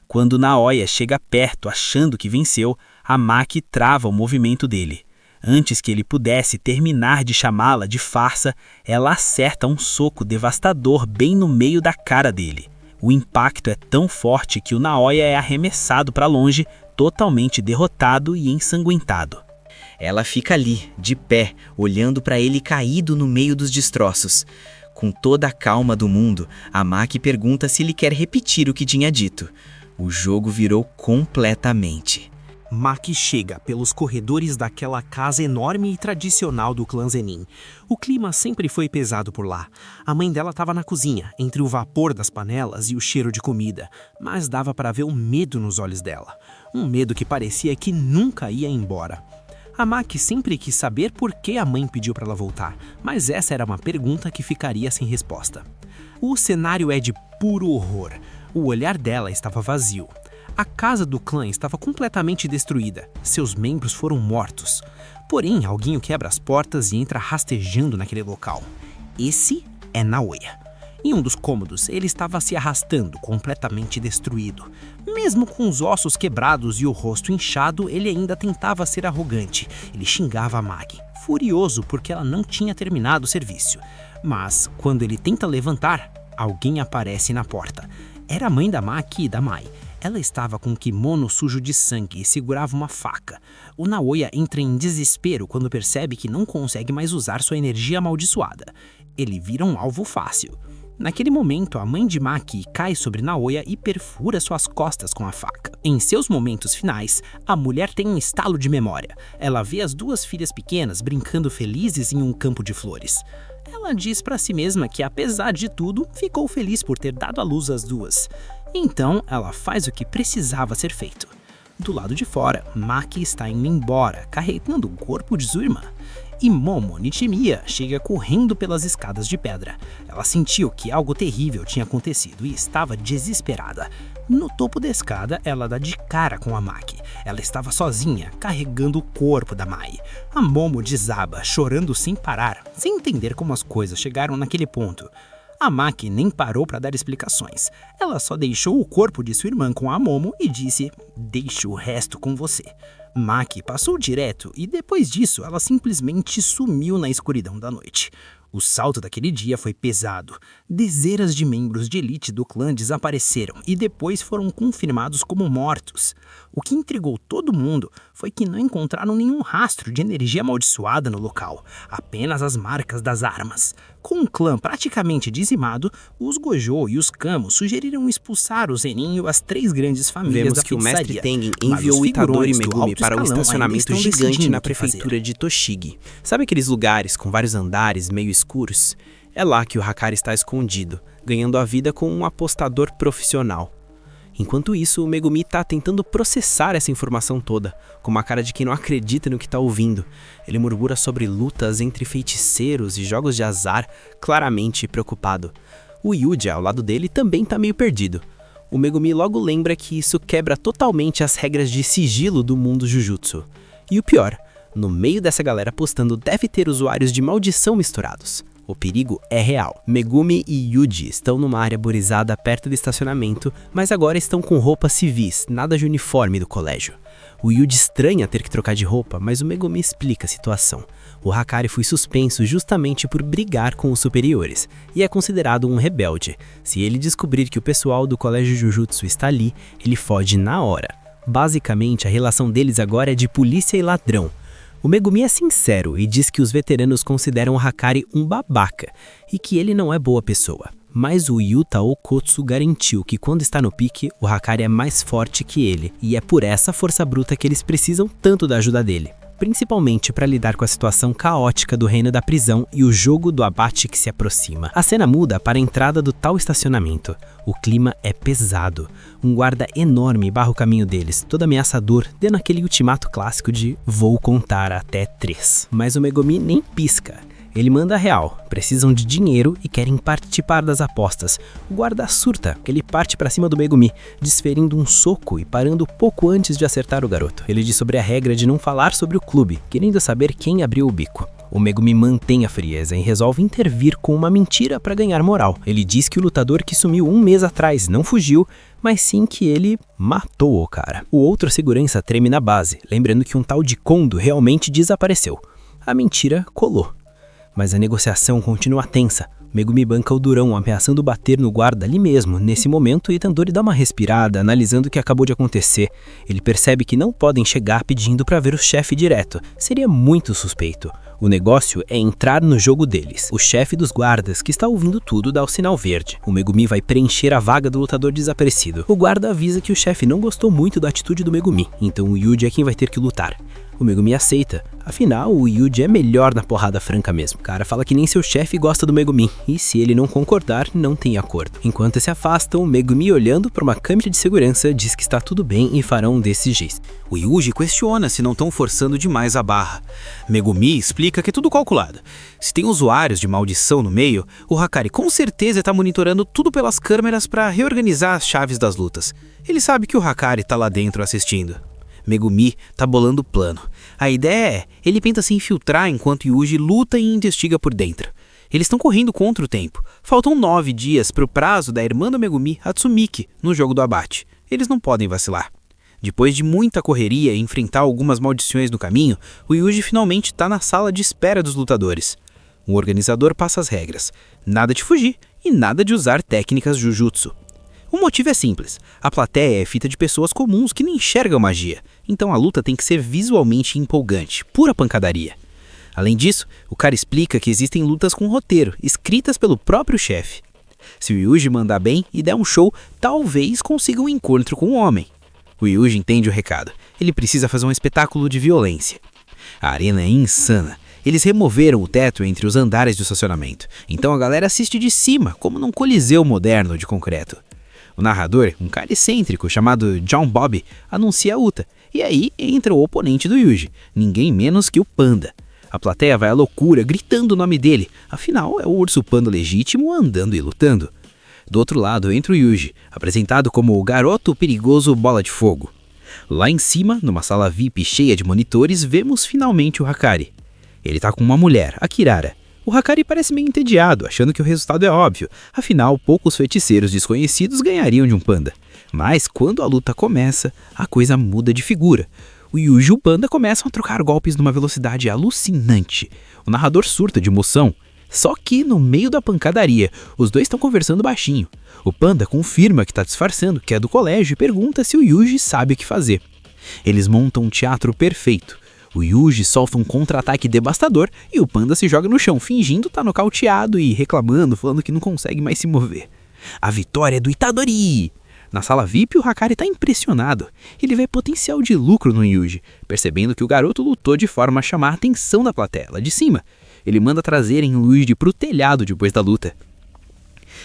Quando Naoya chega perto achando que venceu, a Maki trava o movimento dele. Antes que ele pudesse terminar de chamá-la de farsa, ela acerta um soco devastador bem no meio da cara dele. O impacto é tão forte que o Naoya é arremessado para longe, totalmente derrotado e ensanguentado. Ela fica ali, de pé, olhando para ele caído no meio dos destroços. Com toda a calma do mundo, a Maki pergunta se ele quer repetir o que tinha dito. O jogo virou completamente. Maki chega pelos corredores daquela casa enorme e tradicional do clã Zenin. O clima sempre foi pesado por lá. A mãe dela estava na cozinha, entre o vapor das panelas e o cheiro de comida, mas dava para ver o medo nos olhos dela. Um medo que parecia que nunca ia embora. A Maki sempre quis saber por que a mãe pediu para ela voltar, mas essa era uma pergunta que ficaria sem resposta. O cenário é de puro horror. O olhar dela estava vazio. A casa do clã estava completamente destruída. Seus membros foram mortos. Porém, alguém o quebra as portas e entra rastejando naquele local. Esse é Naoya. Em um dos cômodos, ele estava se arrastando, completamente destruído. Mesmo com os ossos quebrados e o rosto inchado, ele ainda tentava ser arrogante. Ele xingava a Maki, furioso porque ela não tinha terminado o serviço. Mas, quando ele tenta levantar, alguém aparece na porta. Era a mãe da Maki e da Mai. Ela estava com um kimono sujo de sangue e segurava uma faca. O Naoya entra em desespero quando percebe que não consegue mais usar sua energia amaldiçoada. Ele vira um alvo fácil. Naquele momento, a mãe de Maki cai sobre Naoya e perfura suas costas com a faca. Em seus momentos finais, a mulher tem um estalo de memória. Ela vê as duas filhas pequenas brincando felizes em um campo de flores. Ela diz para si mesma que, apesar de tudo, ficou feliz por ter dado à luz as duas. Então, ela faz o que precisava ser feito. Do lado de fora, Maki está indo embora, carregando o corpo de sua irmã. E Momo Nichimiya chega correndo pelas escadas de pedra. Ela sentiu que algo terrível tinha acontecido e estava desesperada. No topo da escada, ela dá de cara com a Maki. Ela estava sozinha, carregando o corpo da Mai. A Momo desaba, chorando sem parar, sem entender como as coisas chegaram naquele ponto. A Maki nem parou para dar explicações. Ela só deixou o corpo de sua irmã com a Momo e disse: "Deixe o resto com você." Maki passou direto e depois disso ela simplesmente sumiu na escuridão da noite. O salto daquele dia foi pesado. Dezenas de membros de elite do clã desapareceram e depois foram confirmados como mortos. O que intrigou todo mundo foi que não encontraram nenhum rastro de energia amaldiçoada no local, apenas as marcas das armas. Com o clã praticamente dizimado, os Gojo e os Kamo sugeriram expulsar o Zenin e as 3 grandes famílias Vemos da que o mestre feitiçaria. Tengen Mas enviou os o Itadori e figurões do Megumi alto para um escalão ainda estacionamento estão gigante decidindo na o que fazer. prefeitura de Toshigi. Sabe aqueles lugares com vários andares meio escuros? É lá que o Hakari está escondido, ganhando a vida como um apostador profissional. Enquanto isso, o Megumi está tentando processar essa informação toda, com uma cara de quem não acredita no que está ouvindo. Ele murmura sobre lutas entre feiticeiros e jogos de azar, claramente preocupado. O Yuji, ao lado dele, também está meio perdido. O Megumi logo lembra que isso quebra totalmente as regras de sigilo do mundo Jujutsu. E o pior, no meio dessa galera postando deve ter usuários de maldição misturados. O perigo é real. Megumi e Yuji estão numa área arborizada perto do estacionamento, mas agora estão com roupas civis, nada de uniforme do colégio. O Yuji estranha ter que trocar de roupa, mas o Megumi explica a situação. O Hakari foi suspenso justamente por brigar com os superiores, e é considerado um rebelde. Se ele descobrir que o pessoal do colégio Jujutsu está ali, ele foge na hora. Basicamente, a relação deles agora é de polícia e ladrão. O Megumi é sincero e diz que os veteranos consideram o Hakari um babaca e que ele não é boa pessoa. Mas o Yuta Okotsu garantiu que quando está no pique, o Hakari é mais forte que ele, e é por essa força bruta que eles precisam tanto da ajuda dele. Principalmente para lidar com a situação caótica do reino da prisão e o jogo do abate que se aproxima. A cena muda para a entrada do tal estacionamento. O clima é pesado. Um guarda enorme barra o caminho deles, todo ameaçador, dando aquele ultimato clássico de "vou contar até 3". Mas o Megumi nem pisca. Ele manda a real, precisam de dinheiro e querem participar das apostas. O guarda surta, ele parte para cima do Megumi, desferindo um soco e parando pouco antes de acertar o garoto. Ele diz sobre a regra de não falar sobre o clube, querendo saber quem abriu o bico. O Megumi mantém a frieza e resolve intervir com uma mentira para ganhar moral. Ele diz que o lutador que sumiu um mês atrás não fugiu, mas sim que ele matou o cara. O outro segurança treme na base, lembrando que um tal de Kondo realmente desapareceu. A mentira colou. Mas a negociação continua tensa. Megumi banca o durão, ameaçando bater no guarda ali mesmo, nesse momento, e Itadori dá uma respirada, analisando o que acabou de acontecer. Ele percebe que não podem chegar pedindo para ver o chefe direto. Seria muito suspeito. O negócio é entrar no jogo deles. O chefe dos guardas, que está ouvindo tudo, dá o sinal verde. O Megumi vai preencher a vaga do lutador desaparecido. O guarda avisa que o chefe não gostou muito da atitude do Megumi, então o Yuji é quem vai ter que lutar. O Megumi aceita. Afinal, o Yuji é melhor na porrada franca mesmo. O cara fala que nem seu chefe gosta do Megumi, e se ele não concordar, não tem acordo. Enquanto se afastam, o Megumi, olhando para uma câmera de segurança, diz que está tudo bem e farão desse jeito. O Yuji questiona se não estão forçando demais a barra. Megumi explica que é tudo calculado. Se tem usuários de maldição no meio, o Hakari com certeza está monitorando tudo pelas câmeras para reorganizar as chaves das lutas. Ele sabe que o Hakari está lá dentro assistindo. Megumi tá bolando o plano. A ideia é, ele tenta se infiltrar enquanto Yuji luta e investiga por dentro. Eles estão correndo contra o tempo. Faltam 9 dias para o prazo da irmã do Megumi, Hatsumiki, no jogo do abate. Eles não podem vacilar. Depois de muita correria e enfrentar algumas maldições no caminho, o Yuji finalmente está na sala de espera dos lutadores. O organizador passa as regras. Nada de fugir e nada de usar técnicas Jujutsu. O motivo é simples. A plateia é feita de pessoas comuns que nem enxergam magia, então a luta tem que ser visualmente empolgante, pura pancadaria. Além disso, o cara explica que existem lutas com roteiro, escritas pelo próprio chefe. Se o Yuji mandar bem e der um show, talvez consiga um encontro com um homem. O Yuji entende o recado. Ele precisa fazer um espetáculo de violência. A arena é insana. Eles removeram o teto entre os andares do estacionamento, então a galera assiste de cima, como num coliseu moderno de concreto. O narrador, um cara excêntrico chamado John Bob, anuncia a luta, e aí entra o oponente do Yuji, ninguém menos que o Panda. A plateia vai à loucura, gritando o nome dele, afinal é o urso panda legítimo andando e lutando. Do outro lado entra o Yuji, apresentado como o garoto perigoso bola de fogo. Lá em cima, numa sala VIP cheia de monitores, vemos finalmente o Hakari. Ele tá com uma mulher, a Kirara. O Hakari parece meio entediado, achando que o resultado é óbvio, afinal poucos feiticeiros desconhecidos ganhariam de um panda. Mas quando a luta começa, a coisa muda de figura. O Yuji e o panda começam a trocar golpes numa velocidade alucinante. O narrador surta de emoção. Só que, no meio da pancadaria, os dois estão conversando baixinho. O panda confirma que está disfarçando, que é do colégio, e pergunta se o Yuji sabe o que fazer. Eles montam um teatro perfeito. O Yuji solta um contra-ataque devastador e o panda se joga no chão, fingindo estar nocauteado e reclamando, falando que não consegue mais se mover. A vitória é do Itadori! Na sala VIP, o Hakari está impressionado. Ele vê potencial de lucro no Yuji, percebendo que o garoto lutou de forma a chamar a atenção da plateia lá de cima. Ele manda trazerem o Yuji para o telhado depois da luta.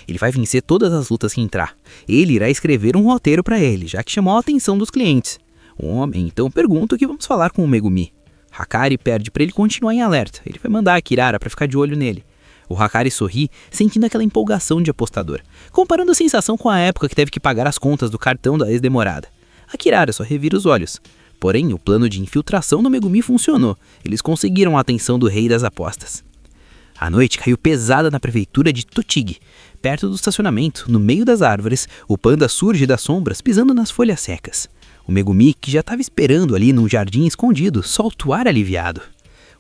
Ele vai vencer todas as lutas que entrar. Ele irá escrever um roteiro para ele, já que chamou a atenção dos clientes. O homem então pergunta o que vamos falar com o Megumi. Hakari pede para ele continuar em alerta. Ele vai mandar a Kirara para ficar de olho nele. O Hakari sorri, sentindo aquela empolgação de apostador, comparando a sensação com a época que teve que pagar as contas do cartão da ex-demorada. A Kirara só revira os olhos. Porém, o plano de infiltração do Megumi funcionou. Eles conseguiram a atenção do rei das apostas. A noite caiu pesada na prefeitura de Tochigi. Perto do estacionamento, no meio das árvores, o panda surge das sombras pisando nas folhas secas. O Megumi, que já estava esperando ali num jardim escondido, solta o ar aliviado.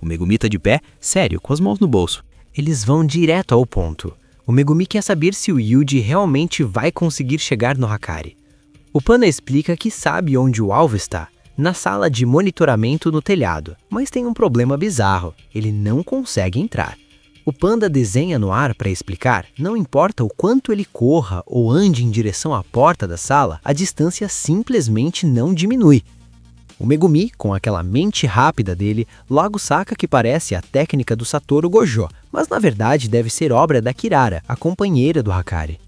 O Megumi tá de pé, sério, com as mãos no bolso. Eles vão direto ao ponto. O Megumi quer saber se o Yuji realmente vai conseguir chegar no Hakari. O panda explica que sabe onde o alvo está, na sala de monitoramento no telhado, mas tem um problema bizarro, ele não consegue entrar. O panda desenha no ar para explicar, não importa o quanto ele corra ou ande em direção à porta da sala, a distância simplesmente não diminui. O Megumi, com aquela mente rápida dele, logo saca que parece a técnica do Satoru Gojo, mas na verdade deve ser obra da Kirara, a companheira do Hakari.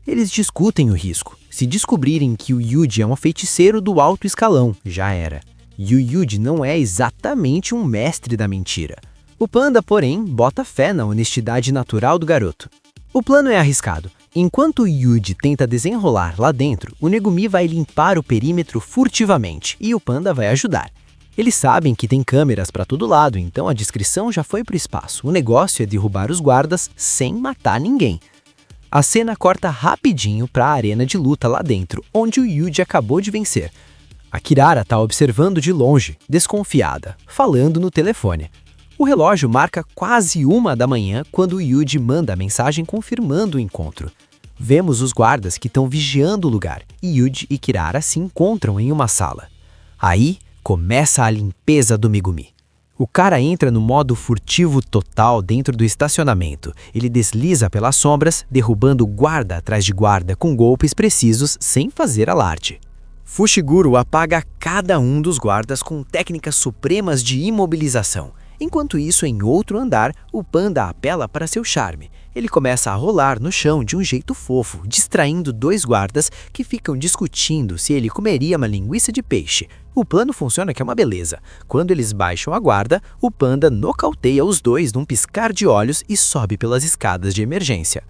Eles discutem o risco. Se descobrirem que o Yuji é um feiticeiro do alto escalão, já era. E o Yuji não é exatamente um mestre da mentira. O panda, porém, bota fé na honestidade natural do garoto. O plano é arriscado. Enquanto o Yuji tenta desenrolar lá dentro, o Megumi vai limpar o perímetro furtivamente e o panda vai ajudar. Eles sabem que tem câmeras para todo lado, então a descrição já foi para o espaço. O negócio é derrubar os guardas sem matar ninguém. A cena corta rapidinho para a arena de luta lá dentro, onde o Yuji acabou de vencer. A Kirara está observando de longe, desconfiada, falando no telefone. O relógio marca quase 1 da manhã quando o Yuji manda a mensagem confirmando o encontro. Vemos os guardas que estão vigiando o lugar e Yuji e Kirara se encontram em uma sala. Aí começa a limpeza do Megumi. O cara entra no modo furtivo total dentro do estacionamento. Ele desliza pelas sombras, derrubando guarda atrás de guarda com golpes precisos sem fazer alarde. Fushiguro apaga cada um dos guardas com técnicas supremas de imobilização. Enquanto isso, em outro andar, o panda apela para seu charme. Ele começa a rolar no chão de um jeito fofo, distraindo 2 guardas que ficam discutindo se ele comeria uma linguiça de peixe. O plano funciona que é uma beleza. Quando eles baixam a guarda, o panda nocauteia os 2 num piscar de olhos e sobe pelas escadas de emergência.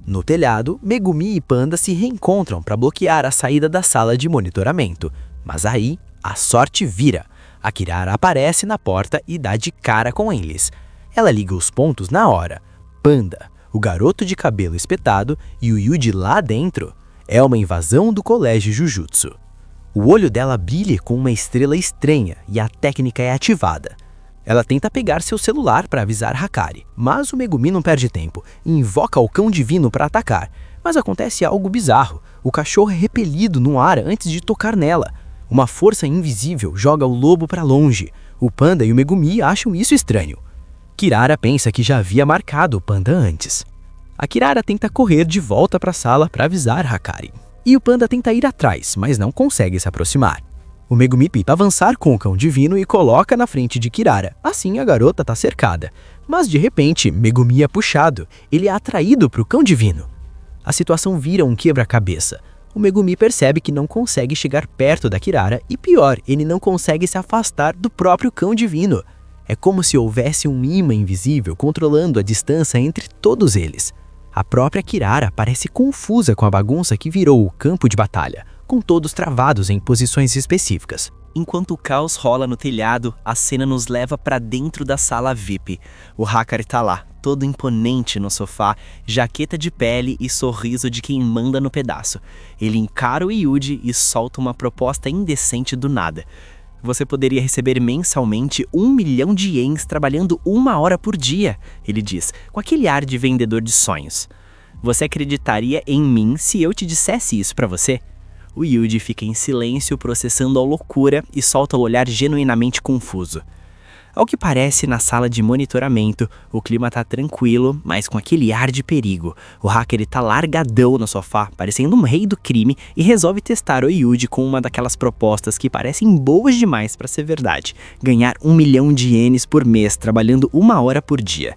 No telhado, Megumi e Panda se reencontram para bloquear a saída da sala de monitoramento. Mas aí, a sorte vira. A Kirara aparece na porta e dá de cara com eles. Ela liga os pontos na hora. Panda, o garoto de cabelo espetado e o Yuji lá dentro. É uma invasão do colégio Jujutsu. O olho dela brilha com uma estrela estranha e a técnica é ativada. Ela tenta pegar seu celular para avisar Hakari, mas o Megumi não perde tempo e invoca o cão divino para atacar. Mas acontece algo bizarro. O cachorro é repelido no ar antes de tocar nela. Uma força invisível joga o lobo para longe. O panda e o Megumi acham isso estranho. Kirara pensa que já havia marcado o panda antes. A Kirara tenta correr de volta para a sala para avisar Hakari. E o panda tenta ir atrás, mas não consegue se aproximar. O Megumi tenta avançar com o cão divino e coloca na frente de Kirara. Assim a garota está cercada. Mas de repente, Megumi é puxado. Ele é atraído para o cão divino. A situação vira um quebra-cabeça. O Megumi percebe que não consegue chegar perto da Kirara e pior, ele não consegue se afastar do próprio cão divino. É como se houvesse um imã invisível controlando a distância entre todos eles. A própria Kirara parece confusa com a bagunça que virou o campo de batalha, com todos travados em posições específicas. Enquanto o caos rola no telhado, a cena nos leva para dentro da sala VIP. O Hakari tá lá, todo imponente no sofá, jaqueta de pele e sorriso de quem manda no pedaço. Ele encara o Yuji e solta uma proposta indecente do nada. Você poderia receber mensalmente 1 milhão de ienes trabalhando 1 hora por dia, ele diz, com aquele ar de vendedor de sonhos. Você acreditaria em mim se eu te dissesse isso pra você? O Yuji fica em silêncio processando a loucura e solta o olhar genuinamente confuso. Ao que parece, na sala de monitoramento, o clima tá tranquilo, mas com aquele ar de perigo. O hacker tá largadão no sofá, parecendo um rei do crime, e resolve testar o Yuji com uma daquelas propostas que parecem boas demais para ser verdade. Ganhar 1 milhão de ienes por mês, trabalhando 1 hora por dia.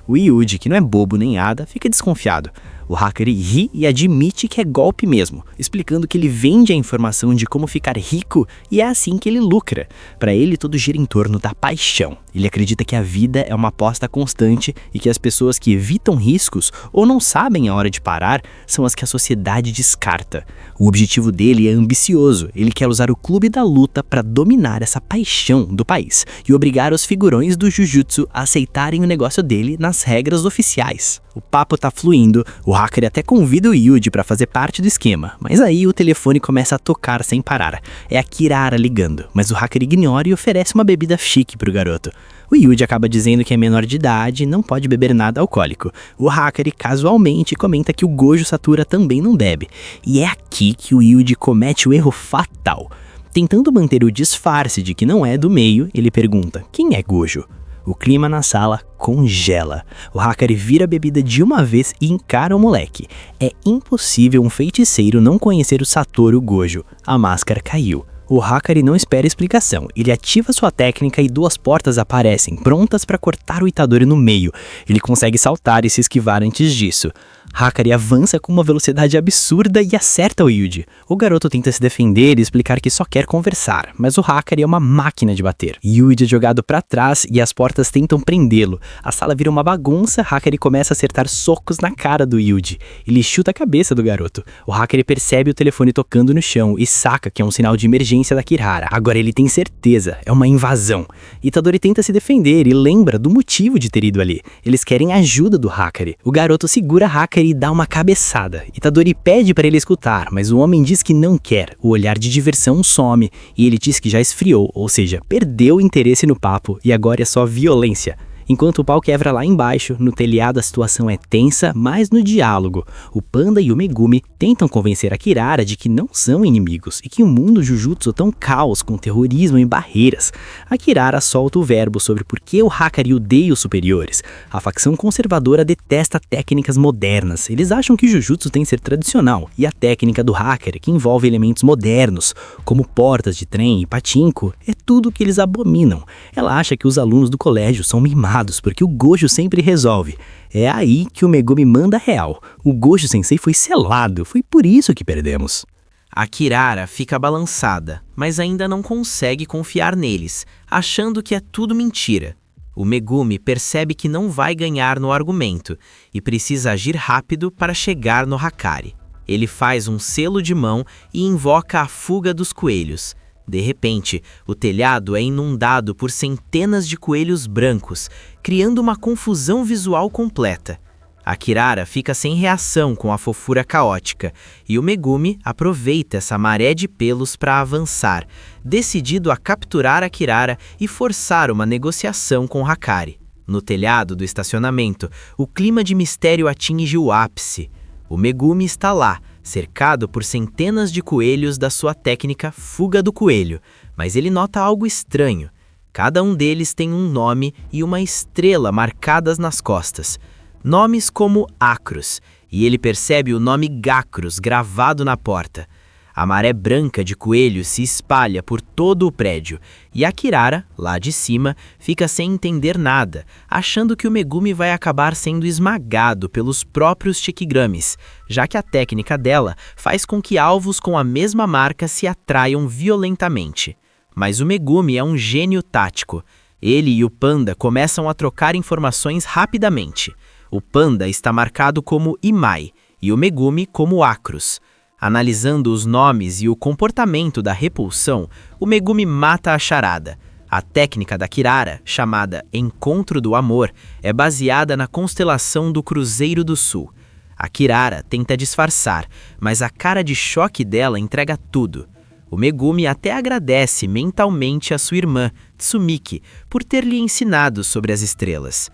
O Yuji, que não é bobo nem nada, fica desconfiado. O hacker ri e admite que é golpe mesmo, explicando que ele vende a informação de como ficar rico e é assim que ele lucra. Para ele, tudo gira em torno da paixão. Ele acredita que a vida é uma aposta constante e que as pessoas que evitam riscos ou não sabem a hora de parar são as que a sociedade descarta. O objetivo dele é ambicioso. Ele quer usar o clube da luta para dominar essa paixão do país e obrigar os figurões do Jujutsu a aceitarem o negócio dele nas regras oficiais. O papo tá fluindo, o hacker até convida o Yuji para fazer parte do esquema, mas aí o telefone começa a tocar sem parar. É a Kirara ligando, mas o hacker ignora e oferece uma bebida chique pro garoto. O Yuji acaba dizendo que é menor de idade e não pode beber nada alcoólico. O hacker casualmente comenta que o Gojo Satura também não bebe. E é aqui que o Yuji comete o erro fatal. Tentando manter o disfarce de que não é do meio, ele pergunta: quem é Gojo? O clima na sala congela. O hacker vira a bebida de uma vez e encara o moleque. É impossível um feiticeiro não conhecer o Satoru Gojo. A máscara caiu. O hacker não espera explicação. Ele ativa sua técnica e 2 portas aparecem, prontas para cortar o Itadori no meio. Ele consegue saltar e se esquivar antes disso. Hakari avança com uma velocidade absurda e acerta o Yuji. O garoto tenta se defender e explicar que só quer conversar, mas o Hakari é uma máquina de bater. Yuji é jogado para trás e as portas tentam prendê-lo. A sala vira uma bagunça, Hakari começa a acertar socos na cara do Yuji. Ele chuta a cabeça do garoto. O Hakari percebe o telefone tocando no chão e saca que é um sinal de emergência da Kirara. Agora ele tem certeza, é uma invasão. Itadori tenta se defender e lembra do motivo de ter ido ali. Eles querem ajuda do Hakari. O garoto segura Hakari e dá uma cabeçada. Itadori pede para ele escutar, mas o homem diz que não quer. O olhar de diversão some e ele diz que já esfriou, ou seja, perdeu o interesse no papo e agora é só violência. Enquanto o pau quebra lá embaixo, no telhado a situação é tensa, mas no diálogo, o Panda e o Megumi tentam convencer a Kirara de que não são inimigos e que o mundo Jujutsu tá um caos com terrorismo e barreiras. A Kirara solta o verbo sobre por que o Hakari odeia os superiores. A facção conservadora detesta técnicas modernas. Eles acham que o Jujutsu tem que ser tradicional e a técnica do Hakari, que envolve elementos modernos, como portas de trem e pachinko, é tudo que eles abominam. Ela acha que os alunos do colégio são mimados porque o Gojo sempre resolve. É aí que o Megumi manda real. O Gojo Sensei foi selado, foi por isso que perdemos. A Kirara fica balançada, mas ainda não consegue confiar neles, achando que é tudo mentira. O Megumi percebe que não vai ganhar no argumento e precisa agir rápido para chegar no Hakari. Ele faz um selo de mão e invoca a fuga dos coelhos. De repente, o telhado é inundado por centenas de coelhos brancos, criando uma confusão visual completa. A Kirara fica sem reação com a fofura caótica, e o Megumi aproveita essa maré de pelos para avançar, decidido a capturar a Kirara e forçar uma negociação com Hakari. No telhado do estacionamento, o clima de mistério atinge o ápice. O Megumi está lá, cercado por centenas de coelhos da sua técnica Fuga do Coelho, mas ele nota algo estranho. Cada um deles tem um nome e uma estrela marcadas nas costas. Nomes como Acros, e ele percebe o nome Gacros gravado na porta. A maré branca de coelhos se espalha por todo o prédio, e a Kirara, lá de cima, fica sem entender nada, achando que o Megumi vai acabar sendo esmagado pelos próprios Shikigramis, já que a técnica dela faz com que alvos com a mesma marca se atraiam violentamente. Mas o Megumi é um gênio tático. Ele e o Panda começam a trocar informações rapidamente. O panda está marcado como Imai e o Megumi como Acros. Analisando os nomes e o comportamento da repulsão, o Megumi mata a charada. A técnica da Kirara, chamada Encontro do Amor, é baseada na constelação do Cruzeiro do Sul. A Kirara tenta disfarçar, mas a cara de choque dela entrega tudo. O Megumi até agradece mentalmente a sua irmã, Tsumiki, por ter lhe ensinado sobre as estrelas.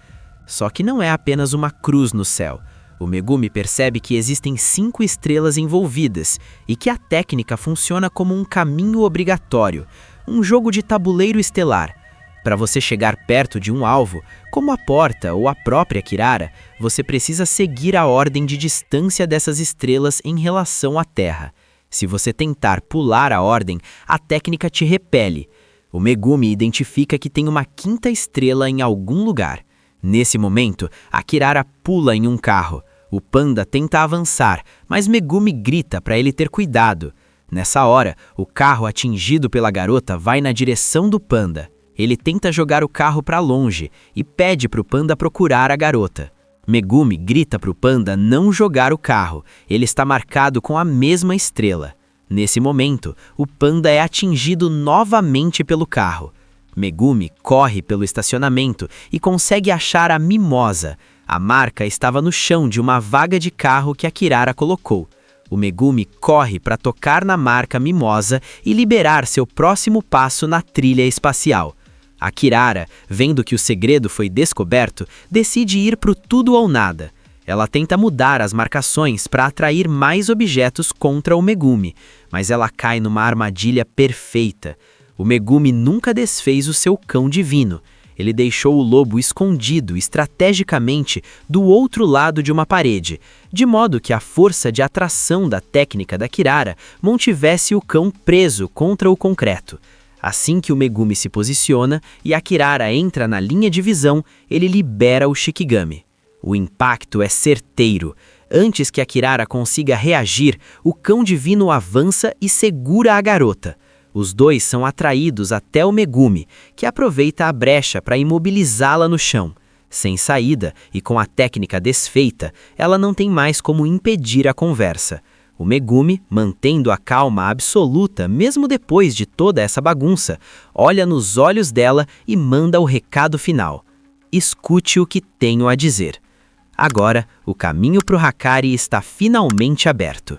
Só que não é apenas uma cruz no céu. O Megumi percebe que existem 5 estrelas envolvidas e que a técnica funciona como um caminho obrigatório, um jogo de tabuleiro estelar. Para você chegar perto de um alvo, como a porta ou a própria Kirara, você precisa seguir a ordem de distância dessas estrelas em relação à Terra. Se você tentar pular a ordem, a técnica te repele. O Megumi identifica que tem uma 5ª estrela em algum lugar. Nesse momento, a Kirara pula em um carro. O panda tenta avançar, mas Megumi grita para ele ter cuidado. Nessa hora, o carro atingido pela garota vai na direção do panda. Ele tenta jogar o carro para longe e pede para o panda procurar a garota. Megumi grita para o panda não jogar o carro, ele está marcado com a mesma estrela. Nesse momento, o panda é atingido novamente pelo carro. Megumi corre pelo estacionamento e consegue achar a Mimosa. A marca estava no chão de uma vaga de carro que a Kirara colocou. O Megumi corre para tocar na marca Mimosa e liberar seu próximo passo na trilha espacial. A Kirara, vendo que o segredo foi descoberto, decide ir pro tudo ou nada. Ela tenta mudar as marcações para atrair mais objetos contra o Megumi, mas ela cai numa armadilha perfeita. O Megumi nunca desfez o seu cão divino. Ele deixou o lobo escondido estrategicamente do outro lado de uma parede, de modo que a força de atração da técnica da Kirara mantivesse o cão preso contra o concreto. Assim que o Megumi se posiciona e a Kirara entra na linha de visão, ele libera o Shikigami. O impacto é certeiro. Antes que a Kirara consiga reagir, o cão divino avança e segura a garota. Os dois são atraídos até o Megumi, que aproveita a brecha para imobilizá-la no chão. Sem saída e com a técnica desfeita, ela não tem mais como impedir a conversa. O Megumi, mantendo a calma absoluta mesmo depois de toda essa bagunça, olha nos olhos dela e manda o recado final. Escute o que tenho a dizer. Agora, o caminho para o Hakari está finalmente aberto.